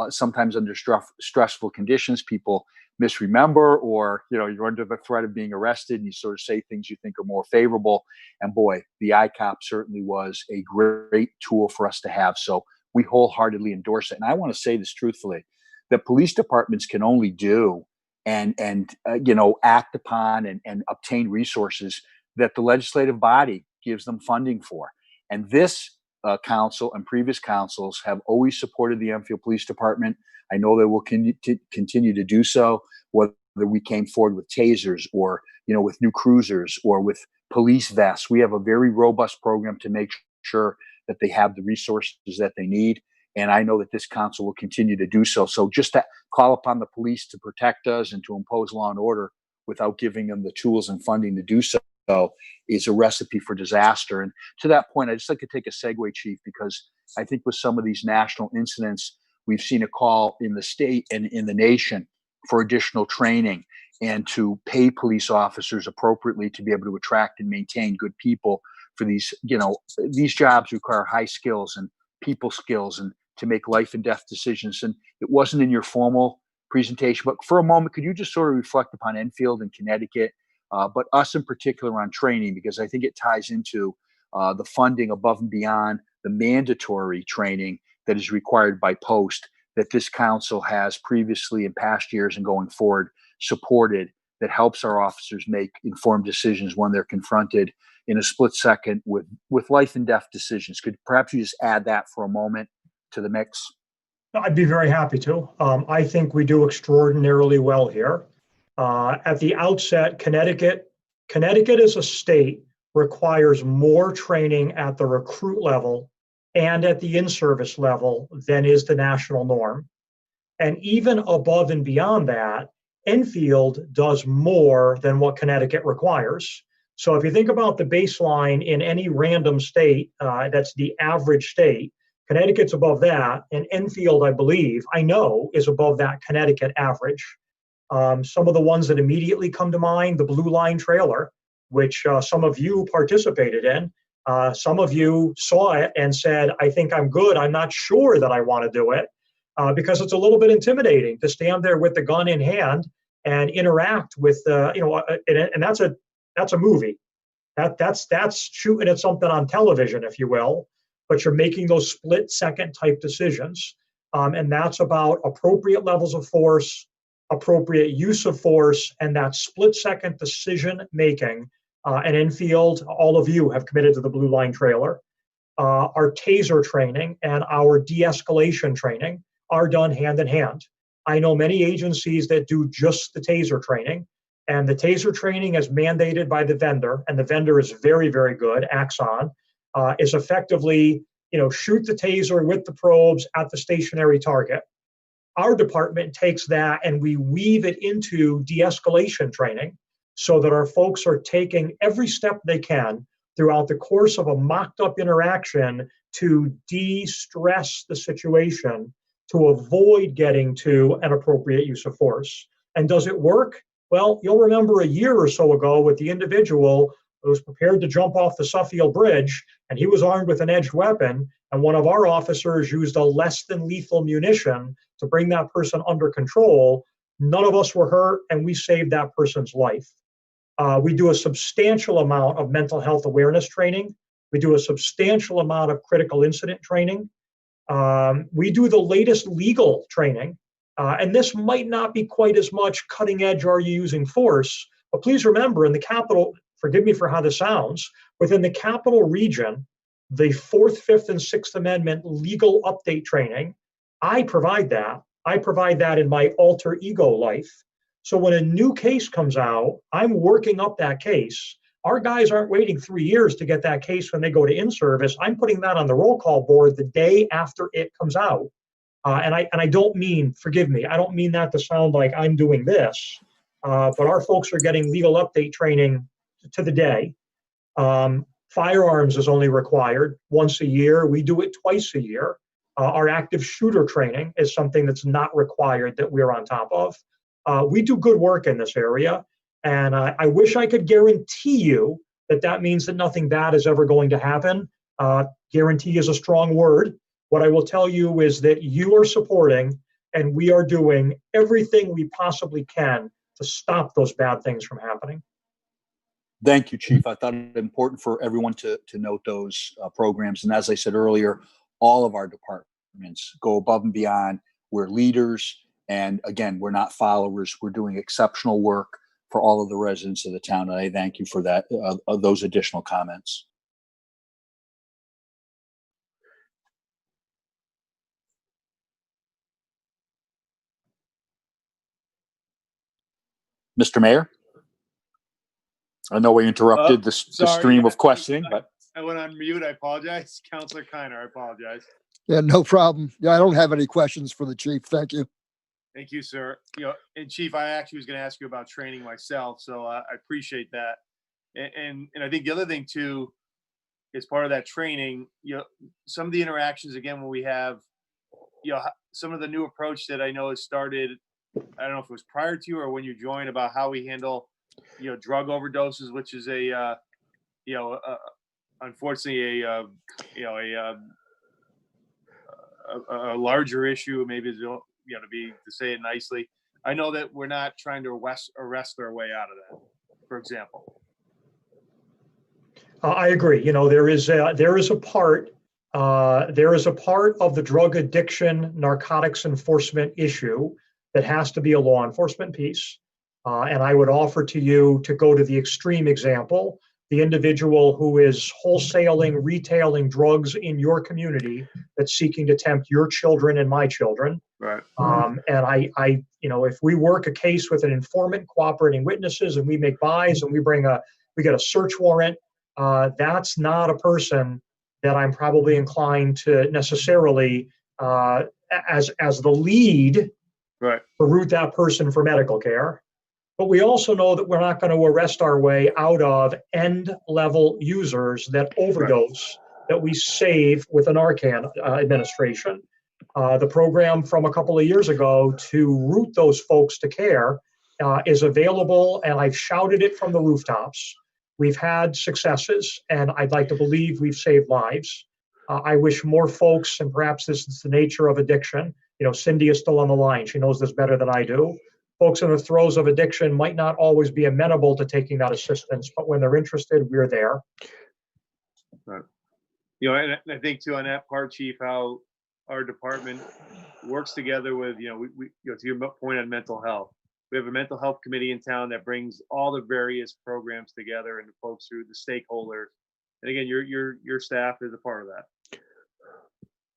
Sometimes under stressful conditions, people misremember, or you're under the threat of being arrested and you sort of say things you think are more favorable. And boy, the ICOP certainly was a great tool for us to have. So we wholeheartedly endorse it. And I want to say this truthfully, that police departments can only do and act upon and obtain resources that the legislative body gives them funding for. And this council and previous councils have always supported the Enfield Police Department. I know they will continue to do so, whether we came forward with tasers or, with new cruisers or with police vests. We have a very robust program to make sure that they have the resources that they need. And I know that this council will continue to do so. So just to call upon the police to protect us and to impose law and order without giving them the tools and funding to do so is a recipe for disaster. And to that point, I'd just like to take a segue, Chief, because I think with some of these national incidents, we've seen a call in the state and in the nation for additional training and to pay police officers appropriately to be able to attract and maintain good people for these, these jobs require high skills and people skills and to make life and death decisions. And it wasn't in your formal presentation, but for a moment, could you just sort of reflect upon Enfield and Connecticut, but us in particular on training, because I think it ties into the funding above and beyond the mandatory training that is required by post, that this council has previously in past years and going forward supported, that helps our officers make informed decisions when they're confronted in a split second with life and death decisions. Could perhaps you just add that for a moment to the mix? I'd be very happy to. I think we do extraordinarily well here. At the outset, Connecticut as a state requires more training at the recruit level and at the in-service level than is the national norm. And even above and beyond that, Enfield does more than what Connecticut requires. So if you think about the baseline in any random state, that's the average state, Connecticut's above that, and Enfield, I believe, I know, is above that Connecticut average. Some of the ones that immediately come to mind, the Blue Line trailer, which some of you participated in. Some of you saw it and said, I think I'm good. I'm not sure that I want to do it, because it's a little bit intimidating to stand there with the gun in hand and interact with, and that's a movie. That's shooting at something on television, if you will, but you're making those split-second type decisions. And that's about appropriate levels of force, appropriate use of force, and that split-second decision-making. And Enfield, all of you have committed to the Blue Line trailer. Our taser training and our de-escalation training are done hand in hand. I know many agencies that do just the taser training, and the taser training is mandated by the vendor, and the vendor is very, very good. Axon is effectively, shoot the taser with the probes at the stationary target. Our department takes that and we weave it into de-escalation training so that our folks are taking every step they can throughout the course of a mocked-up interaction to de-stress the situation, to avoid getting to an appropriate use of force. And does it work? Well, you'll remember a year or so ago with the individual who was prepared to jump off the Suffield Bridge, and he was armed with an edged weapon, and one of our officers used a less than lethal munition to bring that person under control. None of us were hurt, and we saved that person's life. We do a substantial amount of mental health awareness training. We do a substantial amount of critical incident training. We do the latest legal training. And this might not be quite as much cutting edge, are you using force? But please remember, in the capital, forgive me for how this sounds, within the capital region, the 4th, 5th, and 6th Amendment legal update training, I provide that. I provide that in my alter ego life. So when a new case comes out, I'm working up that case. Our guys aren't waiting 3 years to get that case when they go to in-service. I'm putting that on the roll call board the day after it comes out. And I don't mean, forgive me, I don't mean that to sound like I'm doing this, but our folks are getting legal update training to the day. Firearms is only required once a year. We do it twice a year. Our active shooter training is something that's not required that we're on top of. We do good work in this area, and I wish I could guarantee you that that means that nothing bad is ever going to happen. Guarantee is a strong word. What I will tell you is that you are supporting and we are doing everything we possibly can to stop those bad things from happening. Thank you, Chief. I thought it important for everyone to note those programs. And as I said earlier, all of our departments go above and beyond. We're leaders. And again, we're not followers. We're doing exceptional work for all of the residents of the town. And I thank you for that, those additional comments. Mr. Mayor? I know we interrupted the stream of questioning, but I went on mute. I apologize. Counselor Kiner, I apologize. Yeah, no problem. Yeah, I don't have any questions for the chief. Thank you. Thank you, sir. And Chief, I actually was going to ask you about training myself, so I appreciate that. And I think the other thing too, is part of that training, some of the interactions, again, when we have, some of the new approach that I know has started, I don't know if it was prior to you or when you joined, about how we handle, drug overdoses, which is unfortunately a larger issue, maybe, to say it nicely. I know that we're not trying to arrest our way out of that, for example. I agree. There is a part of the drug addiction, narcotics enforcement issue that has to be a law enforcement piece. And I would offer to you to go to the extreme example, the individual who is wholesaling, retailing drugs in your community that's seeking to tempt your children and my children. Right. And I if we work a case with an informant, cooperating witnesses, and we make buys and we get a search warrant, that's not a person that I'm probably inclined to necessarily, as the lead, right, to route that person for medical care. But we also know that we're not going to arrest our way out of end-level users that overdose, that we save with the Narcan administration. The program from a couple of years ago to route those folks to care is available, and I've shouted it from the rooftops. We've had successes, and I'd like to believe we've saved lives. I wish more folks, and perhaps this is the nature of addiction. You know, Cindy is still on the line. She knows this better than I do. Folks in the throes of addiction might not always be amenable to taking that assistance, but when they're interested, we're there. Right. You know, and I think too on that part, Chief, how our department works together with, we to your point on mental health. We have a mental health committee in town that brings all the various programs together and the folks through the stakeholders. And again, your staff is a part of that.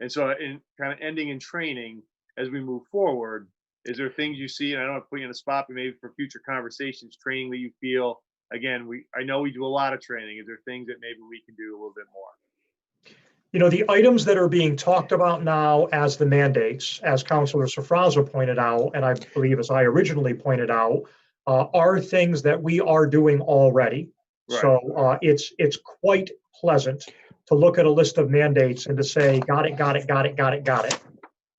And so in kind of ending in training, as we move forward, is there things you see, and I don't want to put you in a spot, but maybe for future conversations, training that you feel, again, I know we do a lot of training. Is there things that maybe we can do a little bit more? You know, the items that are being talked about now as the mandates, as Councilor Sofraza pointed out, and I believe as I originally pointed out, are things that we are doing already. Right. So it's quite pleasant to look at a list of mandates and to say, got it.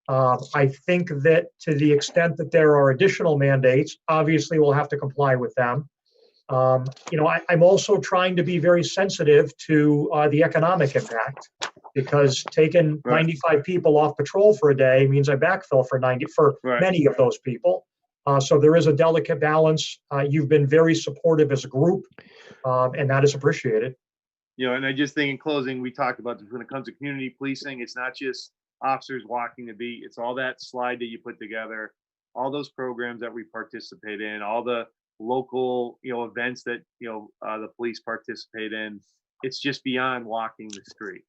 I think that to the extent that there are additional mandates, obviously we'll have to comply with them. I'm also trying to be very sensitive to the economic impact, because taking 95 people off patrol for a day means I backfill for many of those people. So there is a delicate balance. You've been very supportive as a group, and that is appreciated. And I just think in closing, we talked about this when it comes to community policing, it's not just officers walking the beat, it's all that slide that you put together, all those programs that we participate in, all the local, events that, the police participate in. It's just beyond walking the street.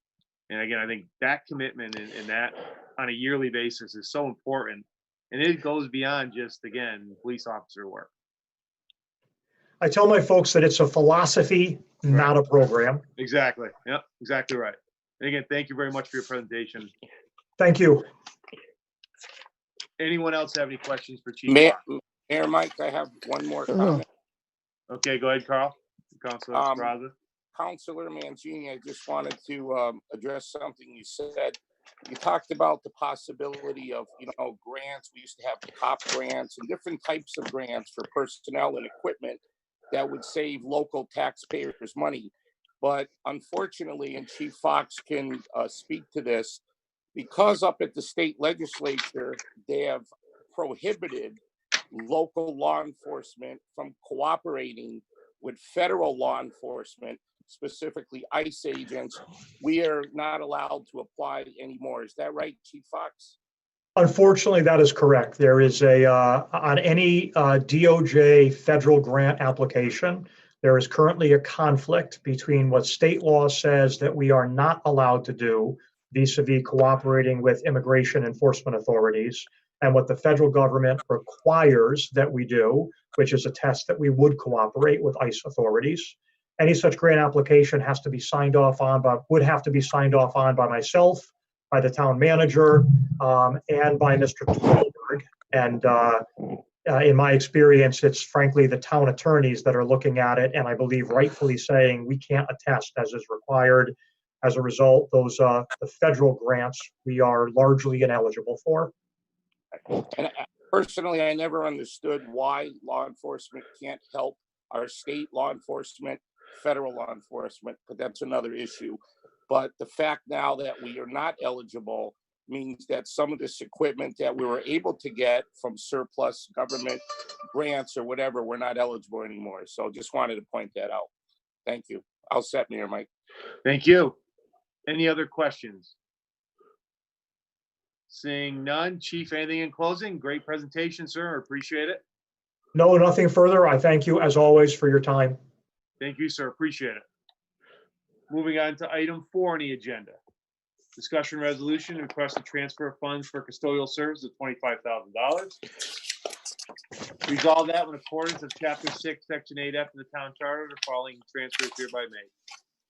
And again, I think that commitment and that on a yearly basis is so important. And it goes beyond just, again, police officer work. I tell my folks that it's a philosophy, not a program. Exactly. Yep, exactly right. And again, thank you very much for your presentation. Thank you. Anyone else have any questions for Chief? Mayor Mike, I have one more comment. Okay, go ahead, Carl. Councilor Sofraza. Councilor Mangini, I just wanted to address something you said. You talked about the possibility of, grants. We used to have COP grants and different types of grants for personnel and equipment that would save local taxpayers money. But unfortunately, and Chief Fox can speak to this, because up at the state legislature, they have prohibited local law enforcement from cooperating with federal law enforcement, specifically ICE agents. We are not allowed to apply anymore. Is that right, Chief Fox? Unfortunately, that is correct. There is on any DOJ federal grant application, there is currently a conflict between what state law says that we are not allowed to do vis-a-vis cooperating with immigration enforcement authorities, and what the federal government requires that we do, which is a test that we would cooperate with ICE authorities. Any such grant application has to be signed off on, would have to be signed off on by myself, by the town manager, and by Mr. Tolberg. And in my experience, it's frankly the town attorneys that are looking at it, and I believe rightfully saying we can't attest as is required. As a result, those the federal grants we are largely ineligible for. And personally, I never understood why law enforcement can't help our state law enforcement, federal law enforcement, but that's another issue. But the fact now that we are not eligible means that some of this equipment that we were able to get from surplus government grants or whatever, we're not eligible anymore. So just wanted to point that out. Thank you. I'll set Mayor Mike. Thank you. Any other questions? Seeing none. Chief, anything in closing? Great presentation, sir. Appreciate it. No, nothing further. I thank you as always for your time. Thank you, sir. Appreciate it. Moving on to item 4 on the agenda. Discussion resolution, request to transfer funds for custodial services of $25,000. Resolve that in accordance with Chapter 6, Section 8F of the Town Charter, the following transfers hereby made.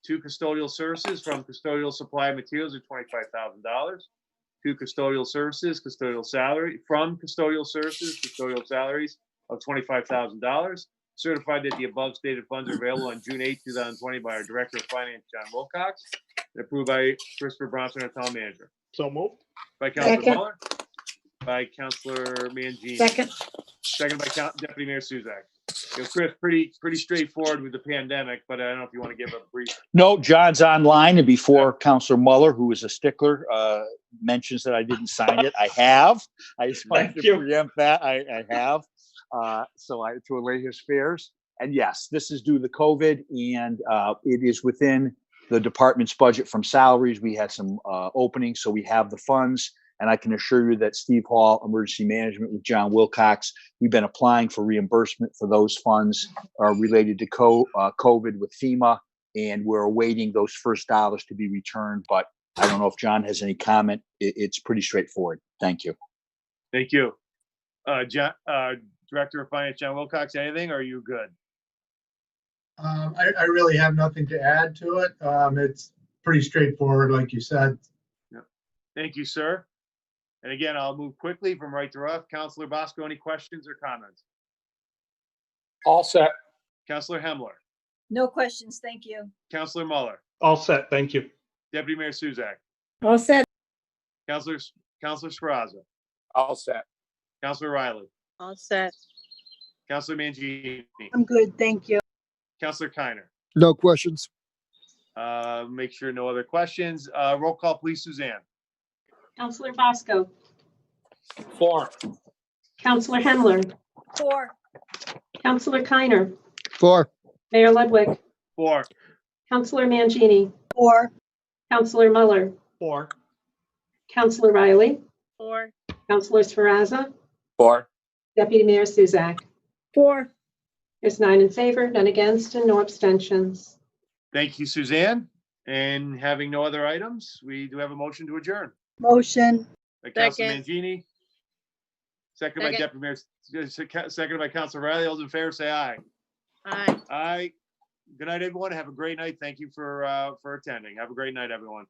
2 custodial services from custodial supply materials of $25,000. 2 custodial services, custodial salary from custodial services, custodial salaries of $25,000. Certified that the above stated funds are available on June 8, 2020 by our Director of Finance, John Wilcox. Approved by Christopher Bronson, our town manager. So moved. By Councilor Second. Muller. By Councilor Mangini. Second. Second by Deputy Mayor Suzak. You know, Chris, pretty straightforward with the pandemic, but I don't know if you want to give a brief. No, John's online, and before Counselor Muller, who is a stickler, mentions that I didn't sign it, I have. I just wanted Thank to you. preempt that. I have. To allay his fears. And yes, this is due to COVID, and it is within the department's budget from salaries. We had some openings, so we have the funds. And I can assure you that Steve Hall, Emergency Management with John Wilcox, we've been applying for reimbursement for those funds related to COVID with FEMA, and we're awaiting those first dollars to be returned. But I don't know if John has any comment. It's pretty straightforward. Thank you. Thank you. John, Director of Finance, John Wilcox, anything, or are you good? I really have nothing to add to it. It's pretty straightforward, like you said. Thank you, sir. And again, I'll move quickly from right to left. Councilor Bosco, any questions or comments? All set. Councilor Hemler, No questions, thank you. Councilor Muller, All set. Thank you. Deputy Mayor Suzak, All set. Councilor Speraza, All set. Councilor Riley, All set. Councilor Mangini, I'm good, thank you. Councilor Keiner. No questions. Make sure no other questions. Roll call, please, Suzanne. Counselor Bosco, 4. Counselor Hemler, 4. Counselor Keiner, 4. Mayor Ludwig, 4. Counselor Mangini, 4, Counselor Muller, 4. Counselor Riley, 4. Counselor Sferrazza, 4. Deputy Mayor Suzak. 4. There's 9 in favor, none against, and no abstentions. Thank you, Suzanne. And having no other items, we do have a motion to adjourn. motion, By Councilor Second. Mangini. Second by Second. Deputy Mayor, seconded by Councilor Riley. All those in favor, say aye. Aye. Aye. Good night, everyone. Have a great night. Thank you for attending. Have a great night, everyone.